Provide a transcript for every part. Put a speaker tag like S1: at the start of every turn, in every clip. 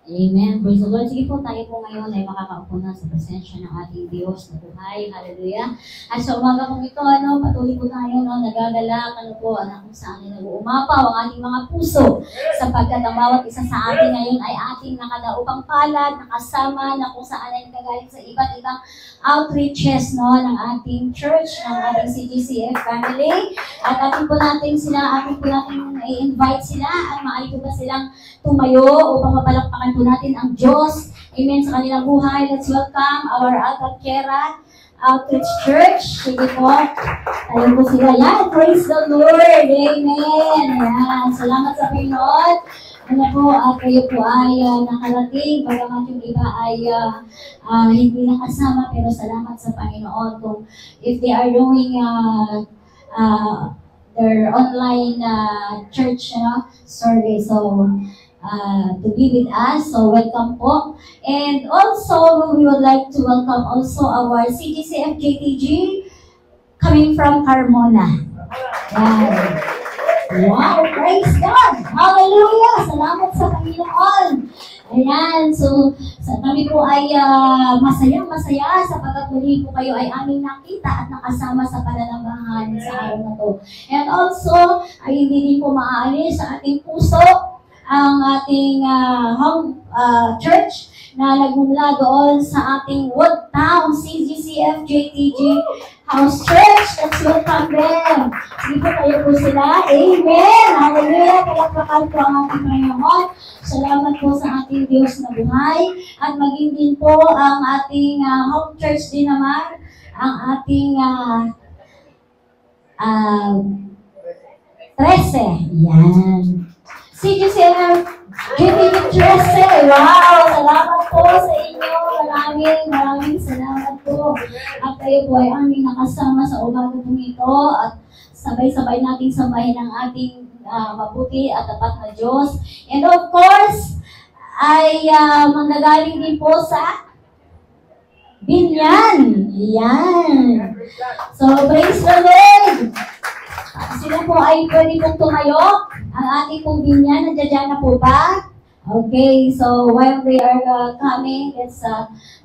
S1: Amen. Praise the Lord. Sige po, tayo po ngayon ay makakaupo na sa presensya ng ating Diyos na buhay. Hallelujah. At sa umaga pong ito, patuloy po tayo, nagagalak, kung saan ay nag-uumapaw ang ating mga puso. Sapagkat ang bawat isa sa atin ngayon ay ating nakadaupang palad, nakasama, na kung saan ay nagagaling sa iba't ibang outreaches ng ating church, ng ating CGCF family. At ating po natin i-invite sila at maaari po ba silang tumayo upang mapalakpakan po natin ang Diyos. Amen sa kanilang buhay. Let's welcome our Alcantara Outreach Church. Sige po. Tayo po sila. Yan. Praise the Lord. Amen. Yan. Salamat sa Panginoon. At kayo po ay nakarating. Bagamat yung iba ay hindi nakasama. Pero salamat sa Panginoon. Kung if they are doing their online church service. So, to be with us. So, welcome po. And also, we would like to welcome also our CGCF JTG coming from Carmona. Yan. Wow, praise God! Hallelujah! Salamat sa Panginoon! Ayan, so kami po ay masaya sapagkat muli po kayo ay aming nakita at nakasama sa pananambahan sa araw na to. And also, ay hindi din po maaalis sa ating puso ang ating home church na nagmumula doon sa ating Woodtown CGCF JTG House Church. Let's welcome them. Sige po kayo po sila. Amen! Hallelujah! Palakpakan po ang ating Panginoon. Salamat po sa ating Diyos na buhay. At maging din po ang ating home church din naman, ang ating 13. Yan. CGCF JTG 13. Wow! Salamat po sa inyo. Maraming salamat po. At kayo po ay aming nakasama sa umaga po ito at sabay-sabay nating sambahin ang ating mabuti at tapat na Diyos. And of course, ay manggagaling din po sa Binyan. Yan. So, praise the Lord. Sila po ay pwede pong tumayo. Ang ating pong Binyan, nandiyan na po ba? Okay, so while they are coming, let's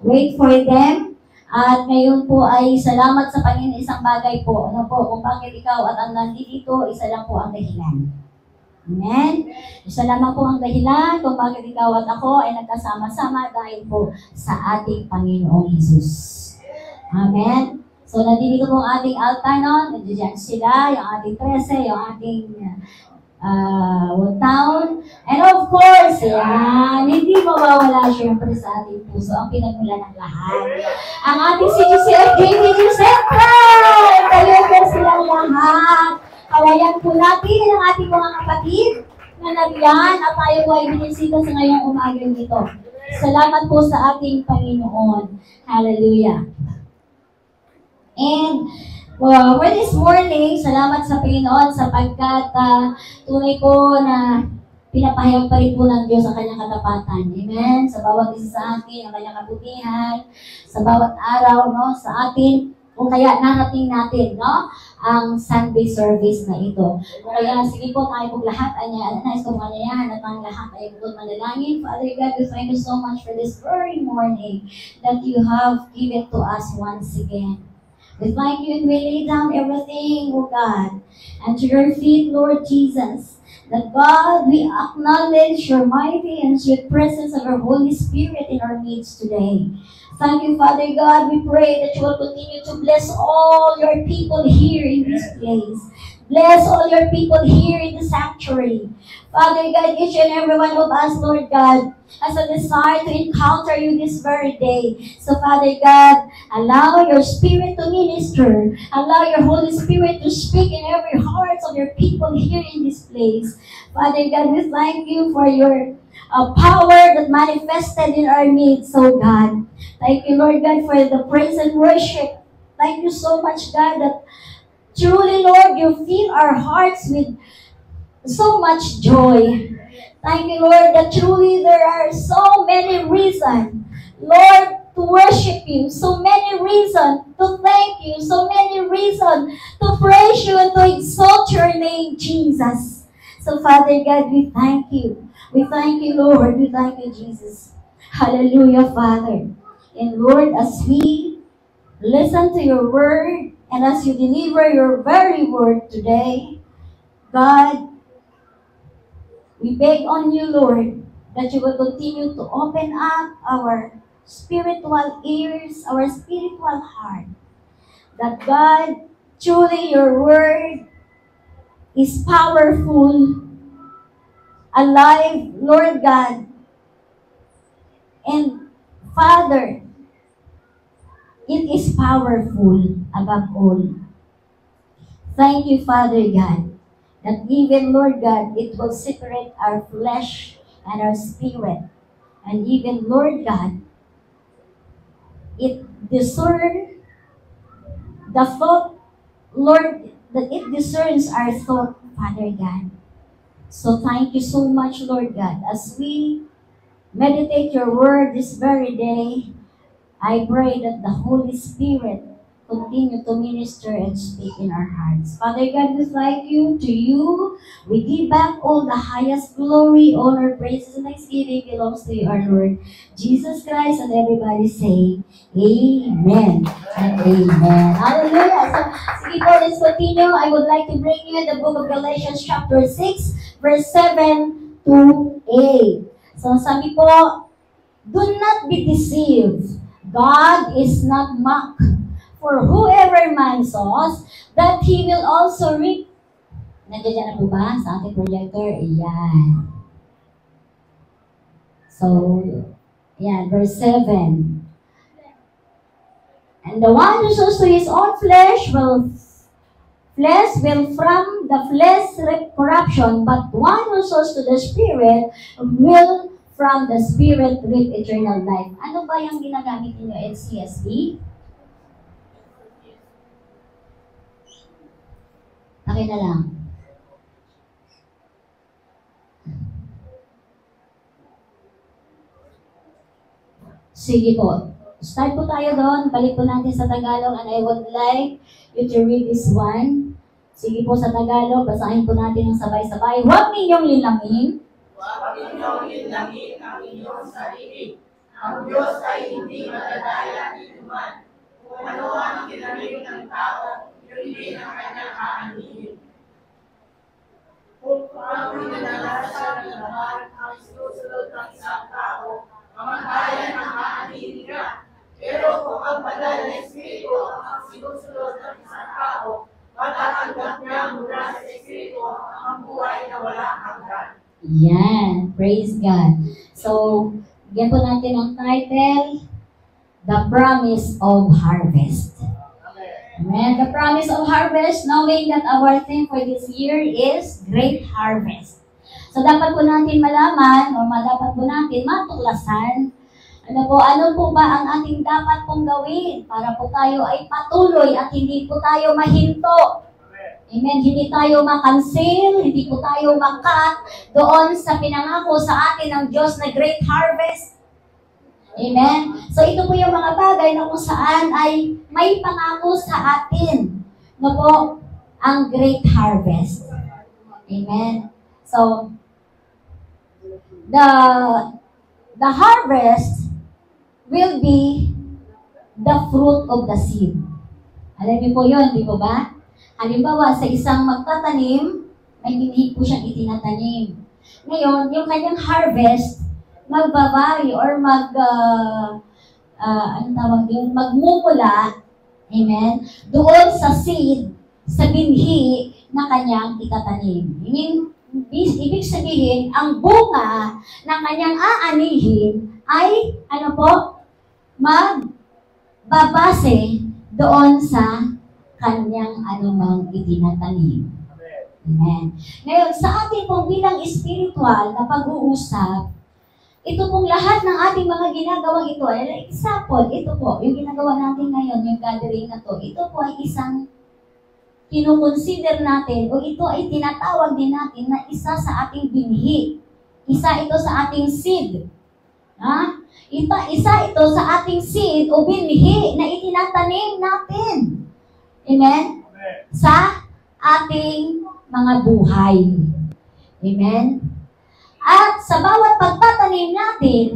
S1: wait for them. At ngayon po ay salamat sa Panginoon isang bagay po. Kung bakit ikaw at ang nandito, isa lang po ang dahilan. Amen? Isa lamang po ang dahilan kung bakit ikaw at ako ay nagkasama-sama dahil po sa ating Panginoong Jesus. Amen? So, nandito po ang ating altar nandiyan sila, yung ating 13, yung ating Woodtown. And of course, hindi mawawala syempre sa ating puso ang pinagmula ng lahat. Ang ating CGCF JTG Central! Kayo po silang lahat. Kawayan po natin ang ating mga kapatid na nariyan at tayo po ay binisita sa ngayong umaga nito. Salamat po sa ating Panginoon. Hallelujah. And for this morning, salamat sa Panginoon sapagkat tunay po na pinapahayag pa rin po ng Diyos ang kanyang katapatan. Amen? Sa bawat isa sa atin, ang kanyang kabutihan, sa bawat araw, sa atin, kung kaya narating natin, ang Sunday service na ito. Kung kaya, sige po, tayo po lahat, nais ko manyayahan at ang lahat ay bukod manalangin. Father God, we thank you so much for this very morning that you have given to us once again. We thank you and we lay down everything, O God, and to your feet, Lord Jesus, that God, we acknowledge your mighty and sweet presence of your Holy Spirit in our midst today. Thank you, Father God. We pray that you will continue to bless all your people here in this place. Bless all your people here in the sanctuary. Father God, each and every one of us, Lord God, has a desire to encounter you this very day. So, Father God, allow your Spirit to minister. Allow your Holy Spirit to speak in every heart of your people here in this place. Father God, we thank you for your power that manifested in our midst, oh God. Thank you, Lord God, for the praise and worship. Thank you so much, God, that truly, Lord, you fill our hearts with so much joy. Thank you, Lord, that truly there are so many reasons, Lord, to worship you, so many reasons to thank you, so many reasons to praise you and to exalt your name, Jesus. So, Father God, we thank you. We thank you, Lord. We thank you, Jesus. Hallelujah, Father. And Lord, as we listen to your word and as you deliver your very word today, God, we beg on you, Lord, that you will continue to open up our spiritual ears, our spiritual heart. That God, truly your word is powerful, alive, Lord God. And Father, it is powerful above all. Thank you, Father God, that even, Lord God, it will separate our flesh and our spirit. And even, Lord God, it discerns the thought, Lord, that it discerns our thought, Father God. So thank you so much, Lord God. As we meditate your word this very day, I pray that the Holy Spirit continue to minister and speak in our hearts. Father God, we thank you. To you, we give back all the highest glory, honor, praises, and thanksgiving belongs to you, our Lord Jesus Christ. And everybody say, Amen and Amen. Hallelujah. So, sige po, let's continue. I would like to bring you the book of Galatians chapter 6, verse 7 to 8. So, sabi po, do not be deceived. God is not mocked. For whoever man sows, that he will also reap. Nandiyan na po ba sa ating projector? Ayan. So, ayan, verse 7. And the one who sows to his own flesh will from the flesh reap corruption, but one who sows to the Spirit will from the Spirit reap eternal life. Ano ba yung ginagamit niyo, NCSB? Akin na lang. Sige po. Start po tayo doon. Balik po natin sa Tagalog, and I would like you to read this one. Sige po sa Tagalog, basahin po natin ng sabay-sabay. Huwag ninyong linangin.
S2: Huwag ninyong linangin ang inyong sarili. Ang Diyos ay hindi madadaya ni man. Kung ano ang ginaling ng tao, hindi na kanya kaanihin. Kung ang pinanalasan ng naman ang sinusunod ng isang tao, kamatayan ang kaanihin niya. Pero kung ang banal na Espiritu ang sinusunod ng isang tao, matatanggap niya mula sa Espiritu ang buhay na walang hanggan.
S1: Yan. Praise God. So, bigyan po natin ang title, The Promise of Harvest. Amen. The promise of harvest, knowing that our theme for this year is Great Harvest. So, dapat po natin malaman, o dapat po natin matuklasan, ano po ba ang ating dapat pong gawin para po tayo ay patuloy at hindi po tayo mahinto. Amen. Hindi tayo makansil, hindi po tayo makat doon sa pinangako sa atin ng Diyos na Great Harvest. Amen. So ito po yung mga bagay na kung saan ay may pangako sa atin na po ang Great Harvest. Amen. So the harvest will be the fruit of the seed. Alam niyo po yun, di po ba? Halimbawa, sa isang magtatanim, may binhi po siyang itinatanim. Ngayon, yung kanyang harvest, magbabari or magmumula, amen, doon sa seed, sa binhi na kanyang itatanim. Ibig sabihin, ang bunga na kanyang aanihin ay, magbabase doon sa kanyang anumang itinatanim. Amen. Ngayon, sa ating pong bilang spiritual na pag-uusap, ito pong lahat ng ating mga ginagawang ito, example, ito po, yung ginagawa natin ngayon, yung gathering na to, ito po ay isang kinukonsider natin, o ito ay tinatawag din natin na isa sa ating binhi. Isa ito sa ating seed. Ha? Isa ito sa ating seed o binhi na itinatanim natin. Amen? Sa ating mga buhay. Amen? At sa bawat pagtatanim natin,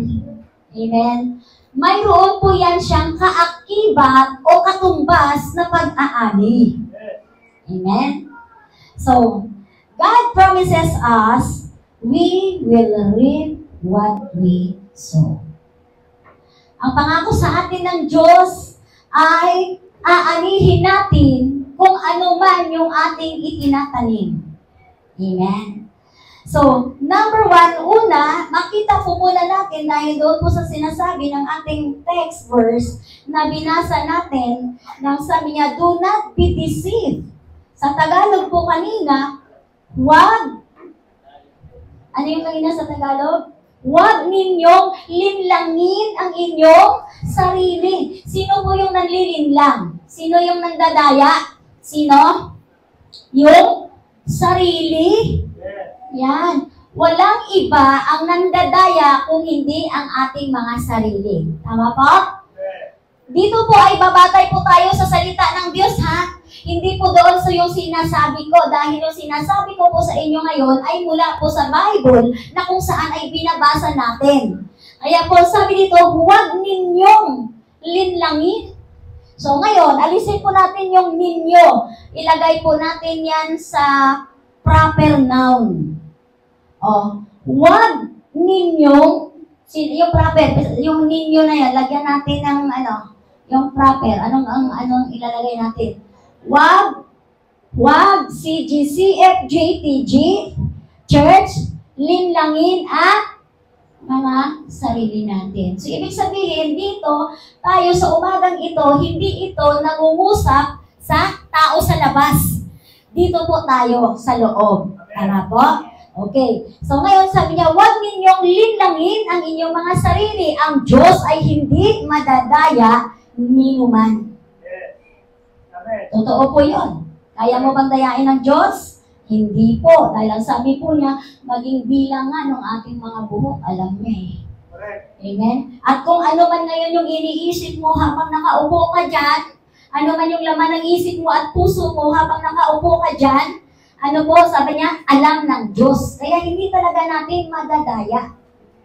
S1: amen, mayroon po yan siyang kaakibat o katumbas na pag-aani. Amen? So, God promises us, we will reap what we sow. Ang pangako sa atin ng Diyos ay aanihin natin kung ano man yung ating itinatanim. Amen? So, number one, una, makita po muna natin dahil doon po sa sinasabi ng ating text verse na binasa natin nang sabi niya, do not be deceived. Sa Tagalog po kanina, huwag. Ano yung kanina sa Tagalog? Huwag ninyong linlangin ang inyong sarili. Sino po yung nanlilinlang? Sino yung nandadaya? Sino? Yung sarili. Yan. Walang iba ang nandadaya kung hindi ang ating mga sarili. Tama po? Dito po ay babatay po tayo sa salita ng Diyos, ha? Hindi po doon sa yung sinasabi ko, dahil yung sinasabi ko po sa inyo ngayon ay mula po sa Bible na kung saan ay binabasa natin. Kaya po sabi dito, huwag ninyong linlangin. So ngayon, alisin po natin yung ninyo. Ilagay po natin yan sa proper noun. Huwag ninyong, yung proper, yung ninyo na yan, lagyan natin ng yung proper. Anong ilalagay natin? Huwag CGCFJTG Church linlangin at mga sarili natin. So, ibig sabihin, dito, tayo sa umagang ito, hindi ito nangungusap sa tao sa labas. Dito po tayo sa loob. Tama po? Okay. So, ngayon sabi niya, huwag ninyong linlangin ang inyong mga sarili. Ang Diyos ay hindi madadaya ni numan. Totoo po yun. Kaya mo bang dayain ng Diyos? Hindi po. Dahil ang sabi po niya, maging bilangan ng ating mga buhok. Alam niya eh. Amen? At kung ano man ngayon yung iniisip mo habang nakaupo ka dyan, ano man yung laman ng isip mo at puso mo habang nakaupo ka dyan, ano po, sabi niya, alam ng Diyos. Kaya hindi talaga natin madadaya.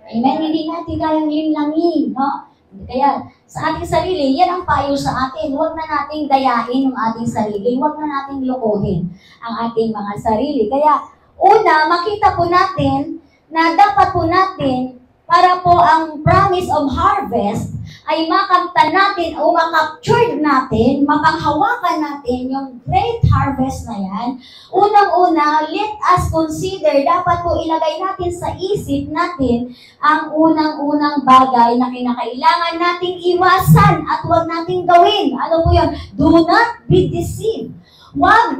S1: Amen? Hindi natin kayang linlangin. No? Kaya sa ating sarili, yan ang payo sa atin. Huwag na nating dayain ang ating sarili. Huwag na nating lokohin ang ating mga sarili. Kaya una, makita po natin na dapat po natin para po ang promise of harvest ay makamtan natin o makaptured natin, mapanghawakan natin yung great harvest na yan. Unang-una, let us consider, dapat po ilagay natin sa isip natin ang unang-unang bagay na kinakailangan nating iwasan at huwag nating gawin. Ano po yun? Do not be deceived. Huwag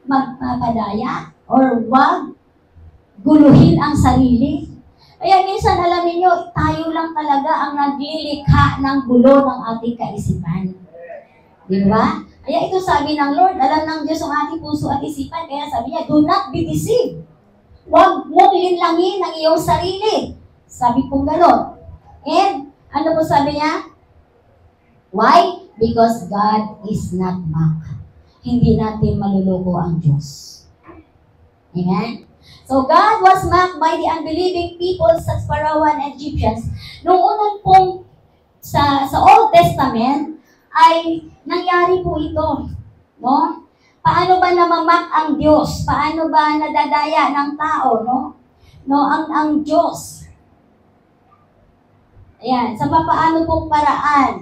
S1: magpapadaya or huwag guluhin ang sarili. Kaya minsan, alam niyo, tayo lang talaga ang naglilikha ng gulo ng ating kaisipan. Di ba? Kaya ito sabi ng Lord, alam ng Diyos ang ating puso at isipan. Kaya sabi niya, do not be deceived. Huwag mong linlangin ang iyong sarili. Sabi pong gano'n. And, ano po sabi niya? Why? Because God is not mocked. Hindi natin maluloko ang Diyos. Amen? So, God was mocked by the unbelieving people such Pharaoh and Egyptians. Noong unang pong sa Old Testament, ay nangyari po ito. No? Paano ba namamak ang Diyos? Paano ba nadadaya ng tao? No? Ang Diyos. Ayan, sa paano pong paraan.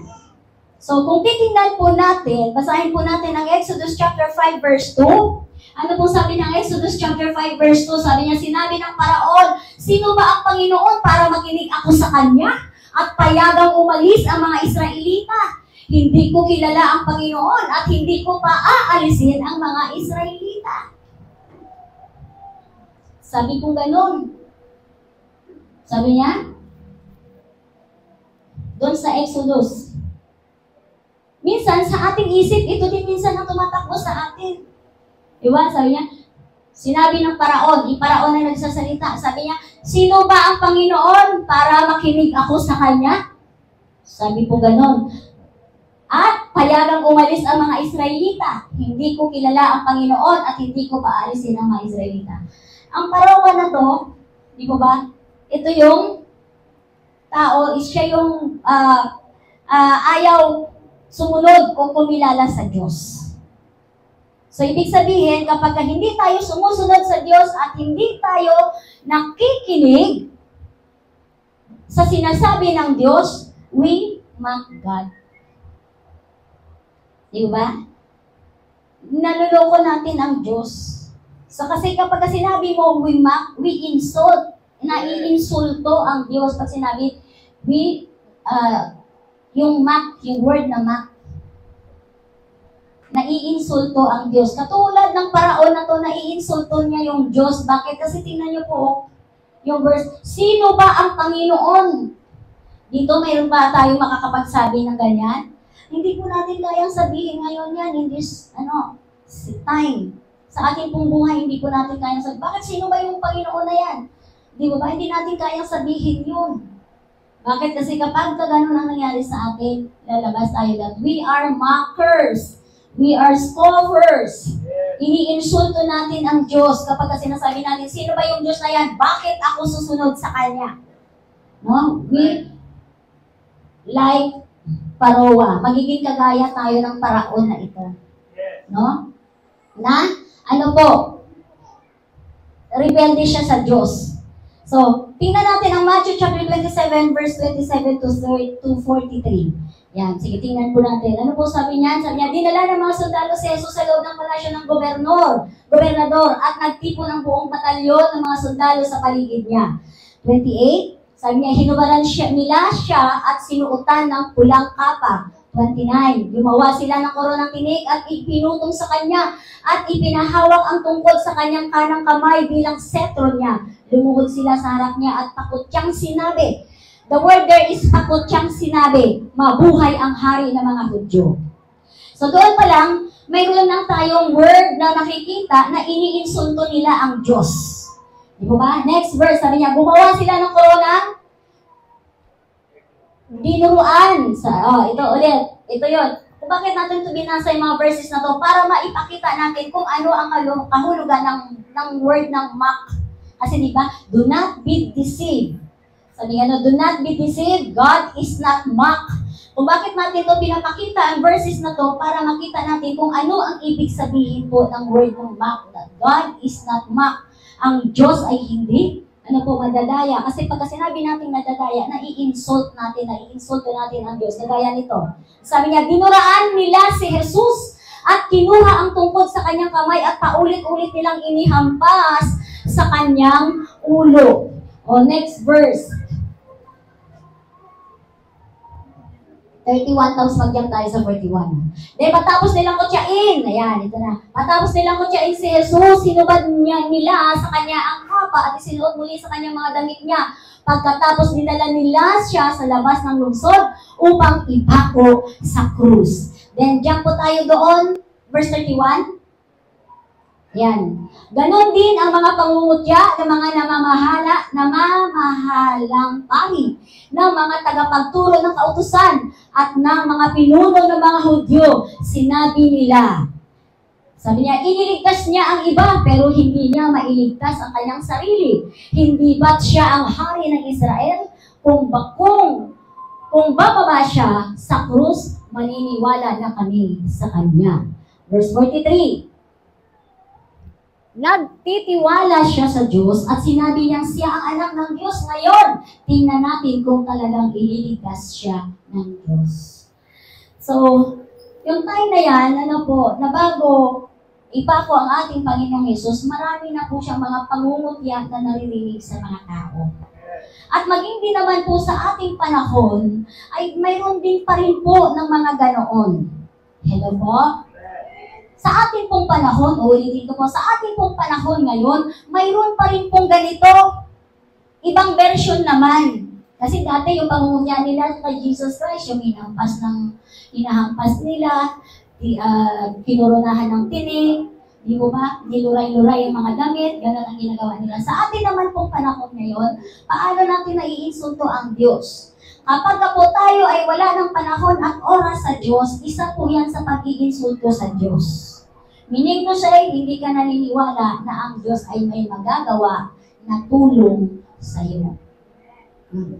S1: So, kung titingnan po natin, basahin po natin ang Exodus chapter 5 verse 2. Ano po sabi ng Exodus chapter 5 verse 2? Sabi niya, sinabi ng Paraon, sino ba ang Panginoon para makinig ako sa Kanya at payagang umalis ang mga Israelita? Hindi ko kilala ang Panginoon at hindi ko pa aalisin ang mga Israelita. Sabi ko ganun. Sabi niya, doon sa Exodus. Minsan, sa ating isip, ito din minsan ang tumatakbo sa atin. Diba? Sabi niya, sinabi ng Paraon, Paraon na nagsasalita, sabi niya, sino ba ang Panginoon para makinig ako sa Kanya? Sabi po ganon. At payagang umalis ang mga Israelita. Hindi ko kilala ang Panginoon at hindi ko paalisin ang mga Israelita. Ang parawan na to, di ba ba? Ito yung tao, siya yung ayaw sumunod o kumilala sa Diyos. So, ibig sabihin, kapag hindi tayo sumusunod sa Diyos at hindi tayo nakikinig sa sinasabi ng Diyos, we mock God. Di ba? Naluloko natin ang Diyos. So, kasi kapag sinabi mo, we mock, we insult, naiinsulto ang Diyos. Pag sinabi, yung mock, yung word na mock, naiinsulto ang Diyos. Katulad ng paraon na to, naiinsulto niya yung Diyos. Bakit? Kasi tingnan niyo po, yung verse, sino ba ang Panginoon? Dito mayroon ba tayo makakapagsabi ng ganyan? Hindi po natin kayang sabihin ngayon yan in this, time. Sa ating pong buhay, hindi po natin kayang sabihin. Bakit sino ba yung Panginoon na yan? Di ba? Hindi natin kayang sabihin yun. Bakit? Kasi kapag ganun ang nangyari sa atin, lalabas tayo that we are mockers. We are scoffers. Iniinsulto natin ang Diyos kapag sinasabi natin, sino ba yung Diyos na yan? Bakit ako susunod sa Kanya? No? We, like Paroa, magiging kagaya tayo ng paraon na ito. No? Na, rebelde siya sa Diyos. So, tingnan natin ang Matthew chapter 27, verse 27 to 43. Yan, sige, tingnan po natin. Ano po sabi niya? Sabi niya, dinala ng mga sundalo si Jesus sa loob ng palasyo ng gobernador, at nagtipo ng buong batalyon ng mga sundalo sa paligid niya. 28, sabi niya, hinubaran nila siya at sinuotan ng pulang kapa. 29, gumawa sila ng koronang tinik at ipinutong sa kanya at ipinahawak ang tungkod sa kanyang kanang kamay bilang setro niya. Lumuhod sila sa harap niya at pakutyang sinabi, the word there is pakutyang sinabi, mabuhay ang hari ng mga Hudyo. So doon pa lang, mayroon lang tayong word na nakikita na iniinsulto nila ang Diyos. Di ba? Next verse, sabi niya, gumawa sila ng koronang dinuruan. Ito ulit. Ito yon. Kung bakit natin ito binasa yung mga verses na to? Para maipakita natin kung ano ang kahulugan ng word ng mock. Kasi di ba, do not be deceived. Sabi nga, do not be deceived. God is not mock. Kung bakit natin ito pinapakita ang verses na to para makita natin kung ano ang ibig sabihin po ng word ng mock. That God is not mock. Ang Diyos ay hindi madadaya. Kasi pagka sinabi natin nadadaya, nai-insult natin ang Diyos. Kagaya nito. Sabi niya, dinuraan nila si Jesus at kinuha ang tungkod sa kanyang kamay at paulit-ulit nilang inihampas sa kanyang ulo. Next verse. 31, tapos magyam tayo sa 41. Then, patapos nilang kutyain. Ayan, ito na. Patapos nilang kutyain si Jesus, hinubad nila sa kanya ang kapa at isinuot muli sa kanyang mga damit niya. Pagkatapos dinala nila siya sa labas ng lungsod upang ipako sa krus. Then, jump po tayo doon. Verse 31. Yan. Ganon din ang mga pangungutya ng mga namamahalang pari, ng mga tagapagturo ng kautusan, at ng mga pinuno ng mga Hudyo. Sinabi nila, sabi niya, iniligtas niya ang iba, pero hindi niya mailigtas ang kanyang sarili. Hindi ba't siya ang hari ng Israel? Kung bababa siya sa krus, maniniwala na kami sa kanya. Verse 43. Nagtitiwala siya sa Diyos at sinabi niyang siya ang anak ng Diyos. Ngayon, tingnan natin kung talagang ililigtas siya ng Diyos. So, yung time na yan, na bago ipako ang ating Panginoong Hesus, marami na po siyang mga pangungutya na naririnig sa mga tao. At maging din naman po sa ating panahon, ay mayroon din pa rin po ng mga ganoon. Hello po? Sa ating pong panahon, ulitin ko po, sa ating pong panahon ngayon, mayroon pa rin pong ganito. Ibang version naman. Kasi dati yung pangungutya nila kay Jesus Christ, yung hinahampas nila, kinurunahan ng tinig, di ba ba? Niluray-luray yung mga damit, gano'n ang ginagawa nila. Sa atin naman pong panahon ngayon, paano natin naiinsulto ang Diyos? Kapag ka po tayo ay wala ng panahon at oras sa Diyos, isa po yan sa pag-iinsulto sa Diyos. Meaning to say, hindi ka naniniwala na ang Diyos ay may magagawa na tulong sa iyo.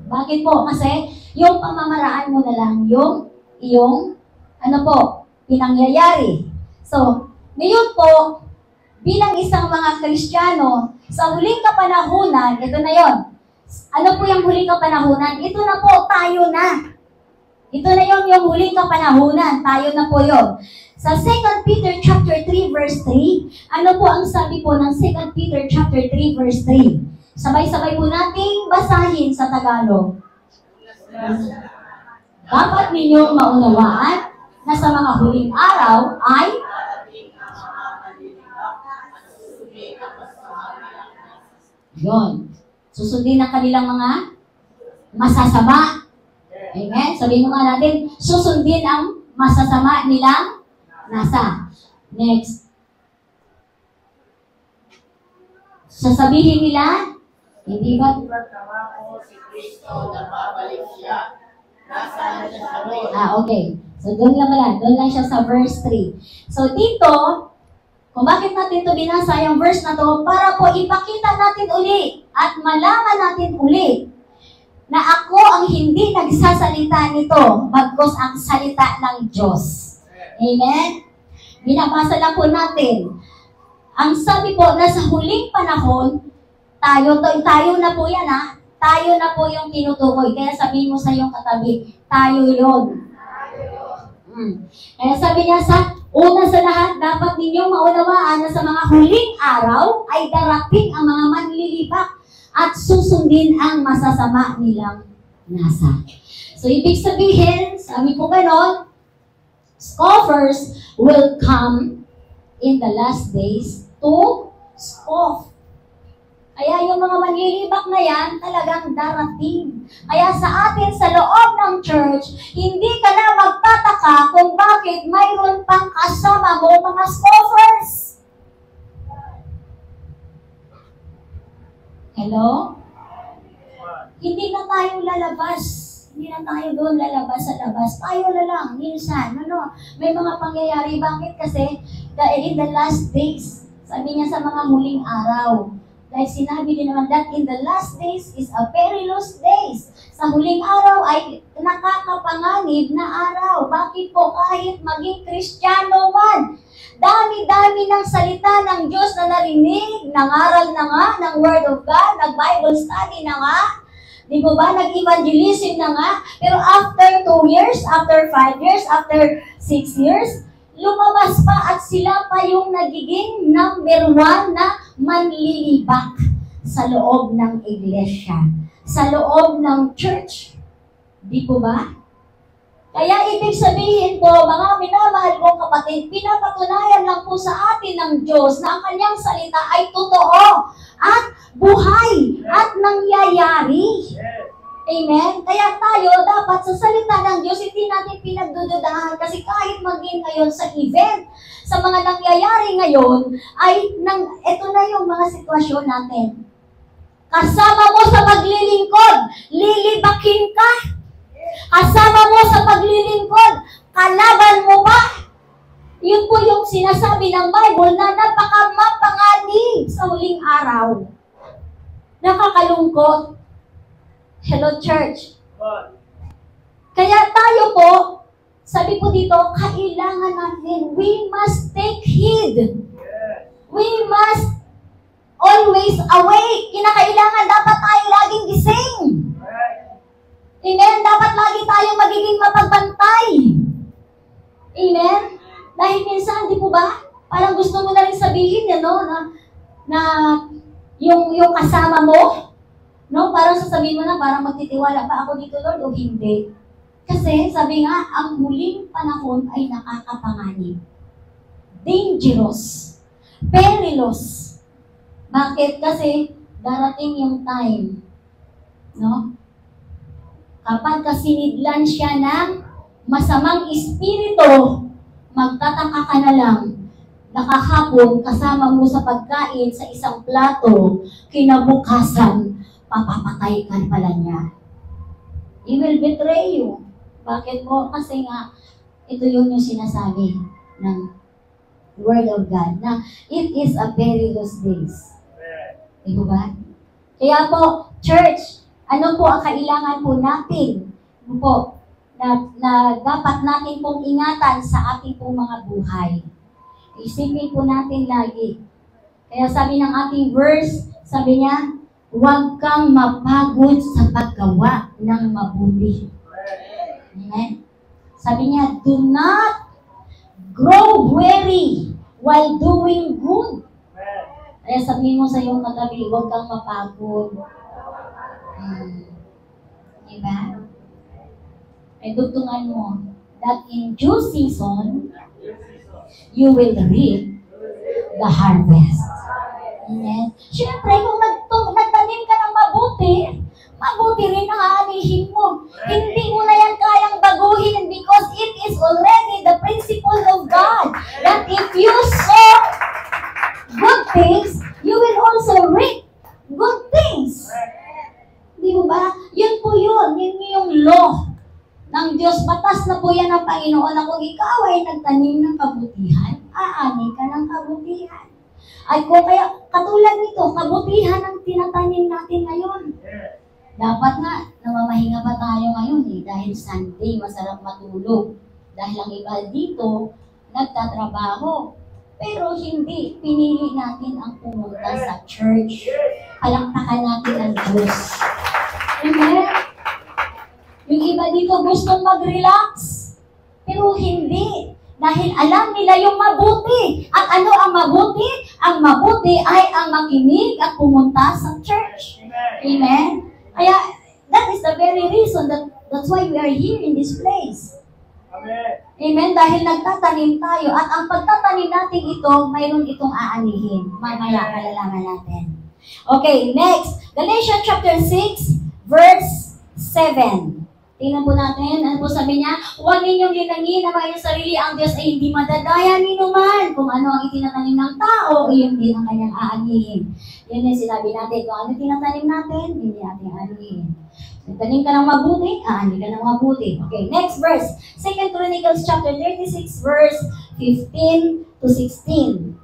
S1: Bakit po? Kasi yung pamamaraan mo na lang, yung iyong, pinangyayari. So, ngayon po, bilang isang mga Kristiyano, sa huling kapanahunan, ito na yon. Ano po yung huling kapanahunan? Ito na po, tayo na. Ito na yung huling kapanahunan. Tayo na po yon. Sa 2 Peter chapter 3 verse 3, ano po ang sabi po ng 2 Peter chapter 3 verse 3? Sabay-sabay po nating basahin sa Tagalog. Dapat ninyong maunawaan na sa mga huling araw ay yon. Susundin ang kanilang mga masasama. Amen? Sabihin mo nga natin, susundin ang masasama nilang nasa. Next. Sasabihin nila, hindi ba?
S2: Tama si Kristo na babalik siya. Nasaan siya sa Lord?
S1: Okay. So, doon lang siya sa verse 3. So, dito, kung bakit natin ito binasa yung verse na to, para po ipakita natin uli at malaman natin uli na ako ang hindi nagsasalita nito, bagkus ang salita ng Diyos. Amen? Binabasa lang po natin. Ang sabi po na sa huling panahon, tayo na po yan ha. Tayo na po yung tinutukoy. Kaya sabihin mo sa iyong katabi, tayo yun. Kaya sabi niya una sa lahat, dapat ninyong maunawaan na sa mga huling araw ay darating ang mga manlilibak at susundin ang masasama nilang nasa. So, ibig sabihin, sabi ko ganon, scoffers will come in the last days to scoff. Kaya yung mga manlilibak na yan, talagang darating. Kaya sa atin, sa loob ng church, hindi ka na magtataka kung bakit mayroon pang kasama mo mga scoffers. Hello? Hindi na tayo lalabas. Hindi na tayo doon lalabas sa labas. Tayo na lang, minsan. May mga pangyayari. Bakit? Kasi in the last days, sabi niya sa mga huling araw, dahil sinabi din naman that in the last days is a perilous days. Sa huling araw ay nakakapanganib na araw. Bakit po? Kahit maging Kristiyano man, dami-dami ng salita ng Diyos na narinig, nangaral na nga ng Word of God, nag-Bible study na nga, di ba ba, nag-evangelism na nga, pero after 2 years, after 5 years, after 6 years, lumabas pa at sila pa yung nagiging number 1 na manlilibak sa loob ng iglesia, sa loob ng church. Di po ba? Kaya ibig sabihin po, mga minamahal kong kapatid, pinapatunayan lang po sa atin ng Diyos na ang kanyang salita ay totoo at buhay at nangyayari. Amen? Kaya tayo dapat sa salita ng Diyos, hindi natin pinagdududahan kasi kahit maging ngayon sa event, sa mga nangyayari ngayon, ay ito na yung mga sitwasyon natin. Kasama mo sa paglilingkod, lilibakin ka. Kasama mo sa paglilingkod, kalaban mo ba? Yun po yung sinasabi ng Bible na napakamapanganib sa huling araw. Nakakalungkot. Hello, church. Kaya tayo po, sabi po dito, kailangan natin, we must take heed. We must always awake. Kinakailangan dapat tayo laging gising. Amen? Dapat lagi tayong magiging mapagbantay. Amen? Dahil minsan, di po ba, parang gusto mo na rin sabihin, na yung kasama mo, parang sasabihin mo na, parang magtitiwala pa ako dito, Lord, o hindi. Kasi, sabi nga, ang huling panahon ay nakakapanganib. Dangerous. Perilous. Bakit? Kasi, darating yung time, kapag kasinidlan siya ng masamang espiritu, magtataka ka na lang, nakahapon, kasama mo sa pagkain sa isang plato, kinabukasan, papapatay ka pala niya. He will betray you. Bakit po? Kasi nga, ito yung sinasabi ng Word of God na it is a perilous days. Di ba? Kaya po, church, ano po ang kailangan po natin po na dapat natin pong ingatan sa ating pong mga buhay? Isipin po natin lagi. Kaya sabi ng ating verse, sabi niya, huwag kang mapagod sa paggawa ng mabuti. Amen? Sabi niya, do not grow weary while doing good. Kaya sabihin mo sa iyong katabi, huwag kang mapagod. Diba? Ay dugtungan mo that in due season, you will reap the harvest. Amen? Siyempre, kung nagtanim ka ng mabuti, mabuti rin ang aanihin mo. Hindi mo na yan kayang baguhin because it is already the principle of God that if you sow good things, you will also reap good things. Di ba? Yun po yun. Yun yung law ng Diyos. Batas na po yan ng Panginoon na kung ikaw ay nagtanim ng kabutihan, aani ka ng kabutihan. Ay kung kaya, katulad nito, kabutihan ang tinatanim natin ngayon. Dapat nga, namamahinga pa tayo ngayon dahil Sunday, masarap matulog. Dahil ang iba dito, nagtatrabaho. Pero hindi, pinili natin ang pumunta sa church. Palakpakan natin ang Diyos. Amen? Yung iba dito gustong mag-relax. Pero hindi. Dahil alam nila yung mabuti. At ano ang mabuti? Ang mabuti ay ang makinig at pumunta sa church. Amen? Kaya, that is the very reason that's why we are here in this place. Amen. Amen. Dahil nagtatanim tayo at ang pagtatanim natin ito, mayroon itong aanihin. Mamaya, malalaman natin. Okay, next. Galatians chapter 6, verse 7. Tingnan po natin. Ano po sabi niya? Huwag ninyong linangin na mga sarili ang Diyos ay hindi madadaya ninuman. Kung ano ang itinatanim ng tao, iyon din ang kanyang aanihin. Yan yung sinabi natin. Kung ano tinatanim natin, hindi natin aanihin. Tanim ka ng mabuti, aani ka ng mabuti. Okay, next verse. 2 Chronicles chapter 36, verse 15 to 16.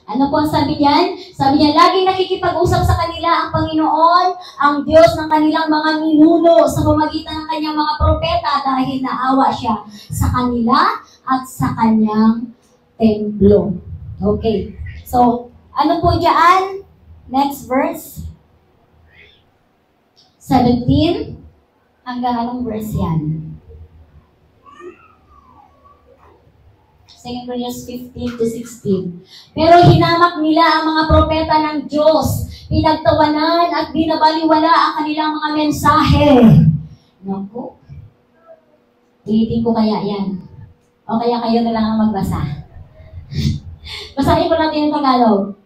S1: Ano po ang sabi niyan? Sabi niya, laging nakikipag-usap sa kanila ang Panginoon, ang Diyos ng kanilang mga ninuno sa pamamagitan ng kanyang mga propeta dahil naawa siya sa kanila at sa kanyang templo. Okay. So, ano po diyan? Next verse. 17 hanggang anong verse yan? 2 Corinthians 15 to 16. Pero hinamak nila ang mga propeta ng Diyos, pinagtawanan at binabaliwala ang kanilang mga mensahe. Naku, ulitin ko kaya yan. O kaya kayo na lang ang magbasa. Basahin ko natin yung Tagalog.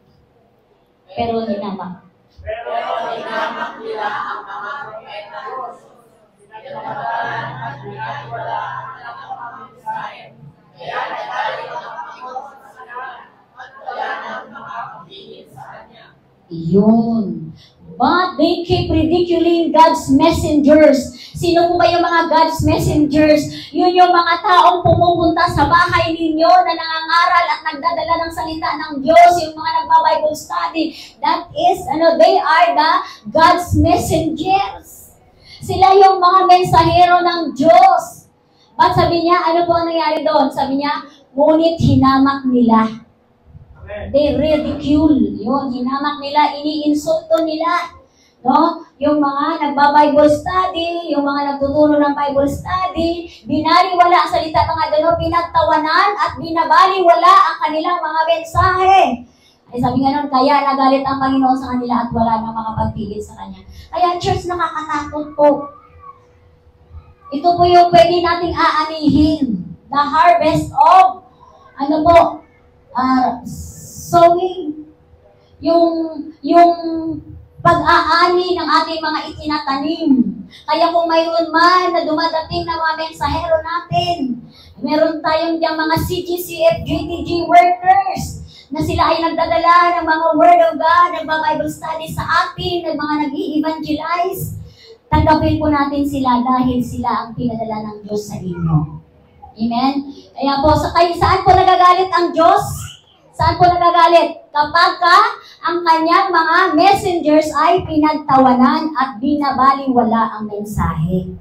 S1: Pero hinamak.
S2: Pero hinamak nila ang mga propeta ng Diyos, pinagtawanan at binabaliwala ang kanilang mga mensahe. Kaya nagalit ang Panginoon sa kanila at wala nang makakapigil sa Kanya.
S1: Yun. But they keep ridiculing God's messengers. Sino po ba yung mga God's messengers? Yun yung mga taong pumupunta sa bahay ninyo na nangangaral at nagdadala ng salita ng Diyos, yung mga nagba-Bible study. That is, they are the God's messengers. Sila yung mga mensahero ng Diyos. But sabi niya, ano po ang nangyari doon? Sabi niya, ngunit hinamak nila. They ridicule. Yun, hinamak nila, iniinsulto nila. No? Yung mga nagba-Bible study, yung mga nagtuturo ng Bible study, binaliwala ang salita ng Adonai, pinagtawanan at binabaliwala ang kanilang mga mensahe. Ay sabi nga nun, kaya nagalit ang Panginoon sa kanila at wala nang makapagpigil sa Kanya. Kaya church, nakakatakot po. Ito po yung pwede nating aanihin. The harvest of, sowing. Yung pag-aani ng ating mga itinatanim. Kaya kung mayroon man na dumadating na mga mensahero natin, meron tayong diyang mga CGCF, GTG workers, na sila ay nagdadala ng mga Word of God, ng mga Bible study sa atin, ng mga nag-i-evangelize. tanggapin po natin sila dahil sila ang pinadala ng Diyos sa inyo. Amen? Kaya po, saan po nagagalit ang Diyos? Saan po nagagalit? Kapag ang kanyang mga messengers ay pinagtawanan at binabaliwala ang mensahe.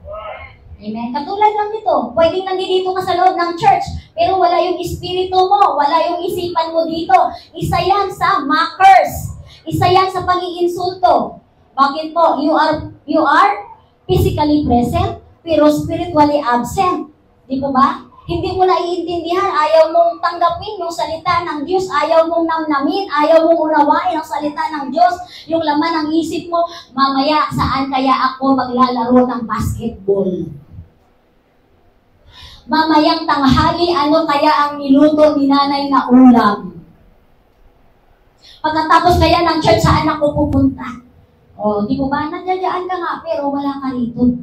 S1: Amen? Katulad lang dito, pwedeng nandito ka sa loob ng church, pero wala yung espiritu mo, wala yung isipan mo dito. Isa yan sa mockers. Isa yan sa pag-iinsulto. Bakit po? You are physically present, pero spiritually absent. Di po ba? Hindi mo naiintindihan, ayaw mong tanggapin yung salita ng Diyos, ayaw mong namnamin, ayaw mong unawain ang salita ng Diyos, yung laman ng isip mo, mamaya saan kaya ako maglalaro ng basketball? Mamayang tanghali, ano kaya ang niluto ni nanay na ulam? Pagkatapos kaya ng church, saan ako pupunta? O, di mo ba? Nandiyan ka nga, pero wala ka rito.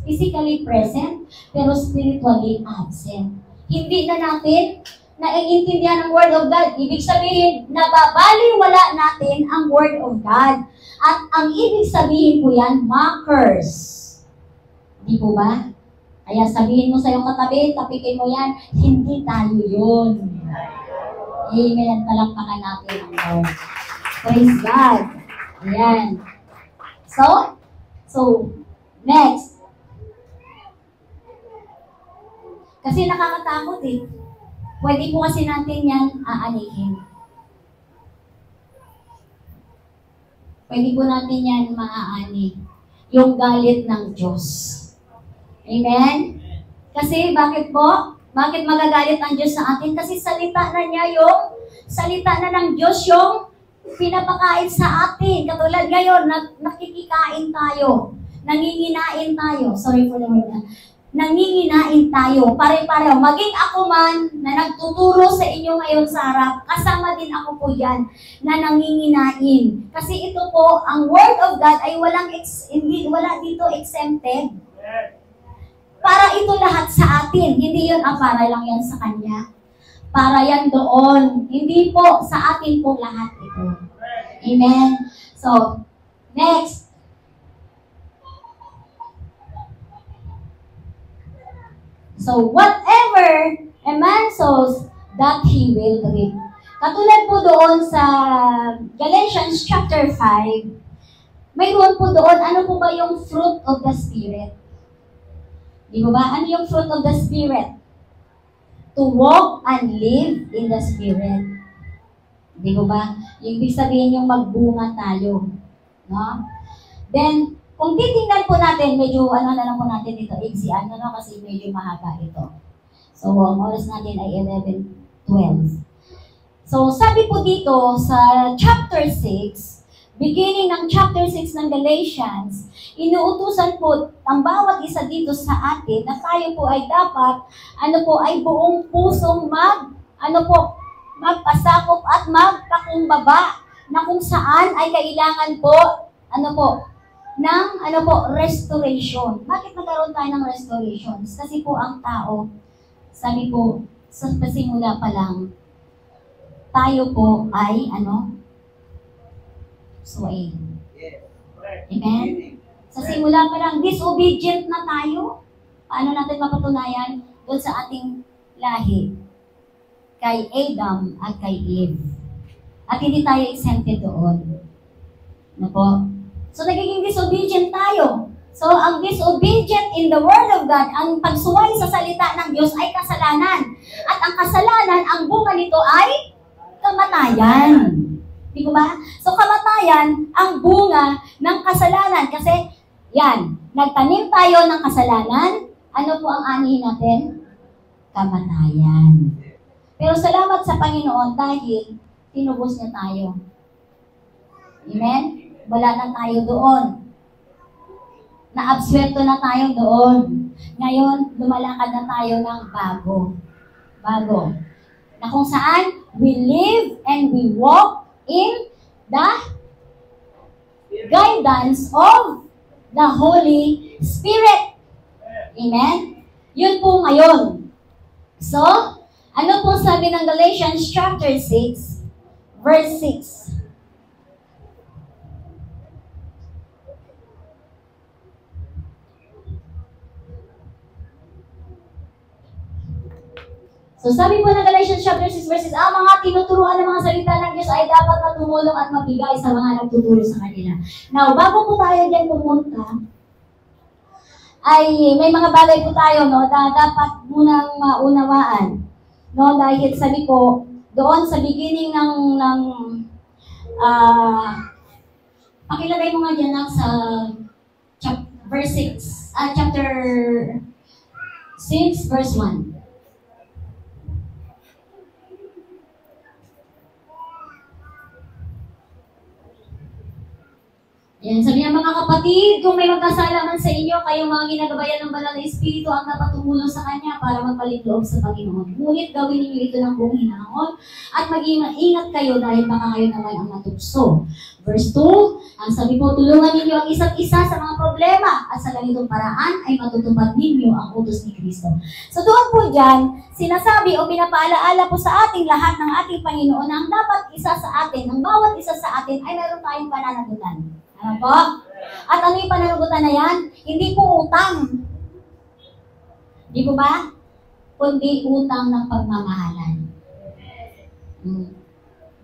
S1: Physically present, pero spiritually absent. Hindi na natin naiintindihan ang Word of God. Ibig sabihin, nababaliwala natin ang Word of God. At ang ibig sabihin po yan, mockers. Di po ba? Kaya sabihin mo sa iyong katabi, tapikin mo yan, hindi tayo yun. Amen. Palakpakan natin ang Lord. Praise God. Ayan. So, next. Kasi nakakatakot eh. Pwede po kasi natin yan aanihin. Pwede po natin yan maaani. Yung galit ng Diyos. Amen? Kasi bakit po? Bakit magagalit ang Diyos sa atin? Kasi salita na niya salita na ng Diyos yung pinapakain sa atin. Katulad ngayon, nakikikain tayo. Nanginginain tayo. Sorry for the word. Nanginginain tayo. Pare-pareho. Maging ako man na nagtuturo sa inyo ngayon sa harap, kasama din ako po yan na nanginginain. Kasi ito po, ang Word of God ay wala dito exempted. Para ito lahat sa atin. Hindi yun, para lang yan sa Kanya. Para yan doon. Hindi po, sa atin po lahat ito. Amen? So, next. So, whatever a man sows, that he will reap. Katulad po doon sa Galatians chapter 5, mayroon po doon, ano po ba yung fruit of the Spirit? Di ba ba? Ano yung fruit of the Spirit? To walk and live in the Spirit. Di ba ba? Yung ibig sabihin yung magbunga tayo. No? Then, kung titingnan po natin, medyo na lang po natin dito, exian, kasi medyo mahaba ito. So, ang oras natin ay 11:12. So, sabi po dito sa chapter 6, beginning ng chapter 6 ng Galatians, inuutusan po ang bawat isa dito sa atin na tayo po ay dapat, ay buong pusong magpasakop at magpakumbaba na kung saan ay kailangan po, ng restoration. Bakit nagkaroon tayo ng restoration? Kasi po ang tao, sabi po, sa pasimula pa lang, tayo po ay, sway. Amen? Sa simula pa lang, disobedient na tayo. Paano natin mapatunayan? Doon sa ating lahi. Kay Adam at kay Eve. At hindi tayo exempted doon. So, nagiging disobedient tayo. So, ang disobedient in the Word of God, ang pagsuway sa salita ng Diyos ay kasalanan. At ang kasalanan, ang bunga nito ay kamatayan. Di ba? So, kamatayan ang bunga ng kasalanan. Kasi, yan, nagtanim tayo ng kasalanan. Ano po ang anihin natin? Kamatayan. Pero salamat sa Panginoon dahil tinubos niya tayo. Amen? Wala na tayo doon. Naabswerto na tayo doon. Ngayon, lumalakad na tayo ng bago. Na kung saan, we live and we walk in the guidance of the Holy Spirit. Amen? Yun po ngayon. So, ano po sabi ng Galatians chapter 6, verse 6? So sabi po ng Galatians chapter 6 verses, ang mga tinuturuan ng mga salita ng Diyos ay dapat na tumulong at mabigay sa mga nagtuturo sa kanila. Now, bago po tayo dyan pumunta, ay may mga bagay po tayo, no, na dapat munang maunawaan. No, dahil sabi ko, doon sa beginning ng pakilagay mo nga dyan lang sa verse 6, chapter 6, verse 1. Yan, sabi niya, mga kapatid, kung may magkasala man sa inyo, kayong mga ginagabayan ng banal na Espiritu ang dapat tumulong sa Kanya para magpalinloob sa Panginoon. Ngunit gawin ninyo ito ng buong hinahon at mag-ingat kayo dahil baka kayo naman ang matukso. Verse 2, ang sabi po, tulungan ninyo ang isa't isa sa mga problema at sa ganitong paraan ay matutupad ninyo ang utos ni Kristo. So doon po dyan, sinasabi o pinapaalaala po sa ating lahat ng ating Panginoon na ang dapat isa sa atin, ang bawat isa sa atin ay meron tayong pananagutan. Ano po? At ano yung pananagutan na yan? Hindi po utang. Di po ba? Kundi utang ng pagmamahalan.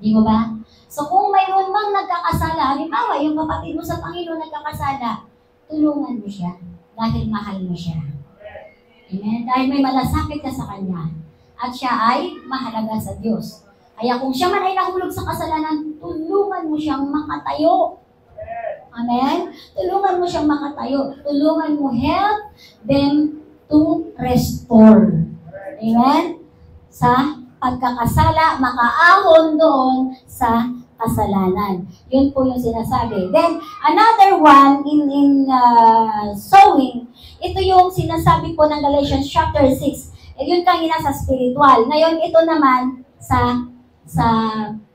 S1: Di mo ba? So kung mayroon mang nagkakasala, halimbawa yung kapatid mo sa Panginoon nagkakasala, tulungan mo siya dahil mahal mo siya. Amen? Dahil may malasakit ka sa Kanya. At siya ay mahalaga sa Diyos. Kaya kung siya man ay nahulog sa kasalanan, tulungan mo siyang makatayo. Amen? Tulungan mo siyang makatayo. Tulungan mo help them to restore. Amen? Sa pagkakasala, makaahon doon sa kasalanan. Yun po yung sinasabi. Then, another one in sowing, ito yung sinasabi po ng Galatians chapter 6. Yun kanina sa spiritual. Ngayon, ito naman sa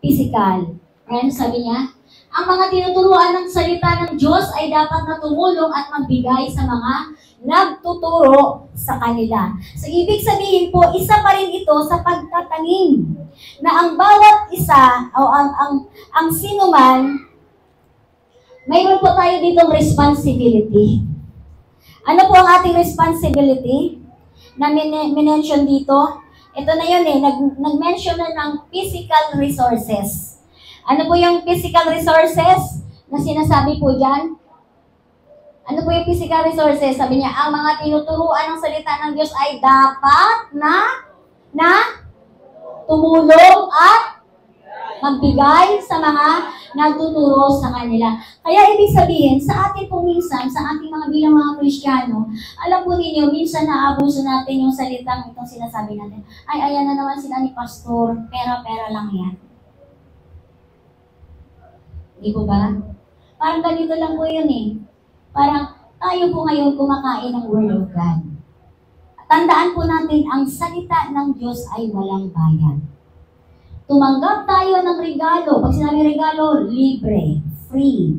S1: physical. Ayan, sabi niya, ang mga tinuturuan ng salita ng Diyos ay dapat na tumulong at magbigay sa mga nagtuturo sa kanila. So, ibig sabihin po, isa pa rin ito sa pagtatanim na ang bawat isa, o ang sino man, mayroon po tayo ditong responsibility. Ano po ang ating responsibility na minention dito? Ito na yun nag-mention na ng physical resources. Ano po yung physical resources na sinasabi po dyan? Ano po yung physical resources? Sabi niya, ang mga tinuturuan ng salita ng Diyos ay dapat na tumulong at magbigay sa mga nagtuturo sa kanila. Kaya ibig sabihin, sa atin po minsan, sa ating mga bilang mga Kristiyano, alam po ninyo, minsan naabuso natin yung salitang itong sinasabi natin. Ay, ayan na naman sila ni Pastor, pera-pera lang yan. Di po ba? Parang ganito lang po yun Parang tayo po ngayon kumakain ng Word of God. Tandaan po natin, ang salita ng Diyos ay walang bayad. Tumanggap tayo ng regalo. Pag sinabi regalo, libre, free.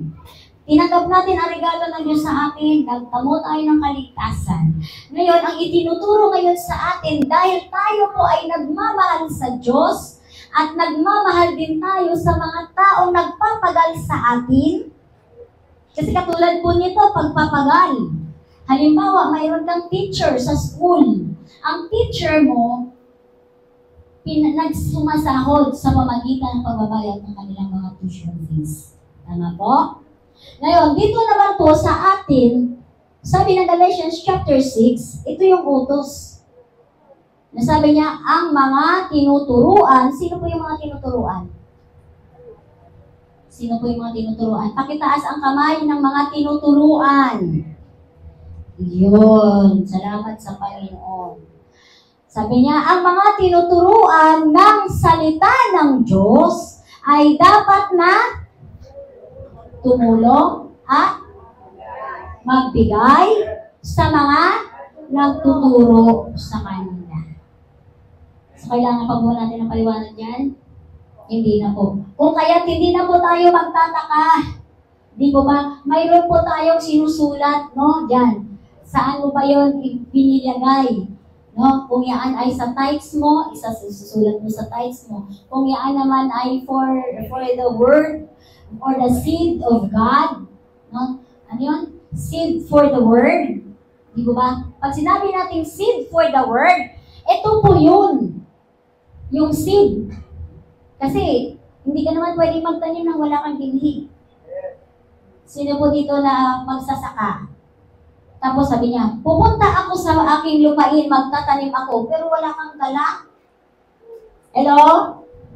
S1: Tinanggap natin ang regalo ng Diyos sa atin, nagtamo tayo ng kaligtasan. Ngayon, ang itinuturo ngayon sa atin, dahil tayo po ay nagmamahal sa Diyos, at nagmamahal din tayo sa mga taong nagpapagal sa atin. Kasi katulad po nito, pagpapagal. Halimbawa, mayroon kang teacher sa school. Ang teacher mo, nagsumasahod sa pamagitan ng pagbabayad ng kanilang mga tuition fees. Tama po? Ngayon, dito naman po sa atin, sabi ng Galatians chapter 6, ito yung utos. Nasabi niya, ang mga tinuturuan, sino po yung mga tinuturuan? Sino po yung mga tinuturuan? Pakitaas ang kamay ng mga tinuturuan. Yun, salamat sa Panginoon. Sabi niya, ang mga tinuturuan ng salita ng Diyos ay dapat na tumulong at magbigay sa mga nagtuturo sa kanila. So, kailangan pa po natin ng paliwanag yan? Hindi na po. Kung kaya't hindi na po tayo magtataka. Di po ba? Mayroon po tayong sinusulat, no? Diyan. Saan mo ba yun binilagay? No? Kung yan ay sa tithes mo, susulat mo sa tithes mo. Kung yan naman ay for the word or the seed of God, no? Ano yun? Seed for the word. Di po ba? Pag sinabi natin seed for the word, ito po yun. yung seed. Kasi, hindi ka naman pwedeng magtanim nang wala kang binhi. Sino po dito na magsasaka? Tapos sabi niya, pupunta ako sa aking lupain, magtatanim ako, pero wala kang dala. Hello?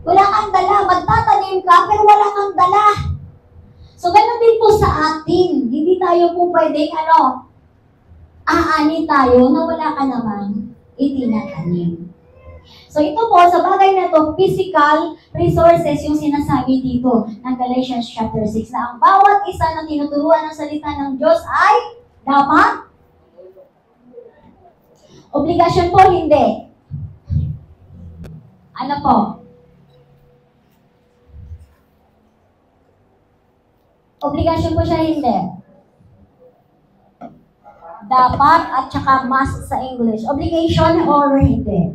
S1: Wala kang dala, magtatanim ka, pero wala kang dala. So, ganun din po sa atin. Hindi tayo po pwedeng, aani tayo na wala ka namang itinatanim. So, ito po, sa bagay na to, physical resources yung sinasabi dito ng Galatians chapter 6, na ang bawat isa na tinuturuan ng salita ng Diyos ay dapat? Obligasyon po, hindi. Ano po? Obligasyon po siya, hindi. Dapat at saka must sa English. Obligation or hindi?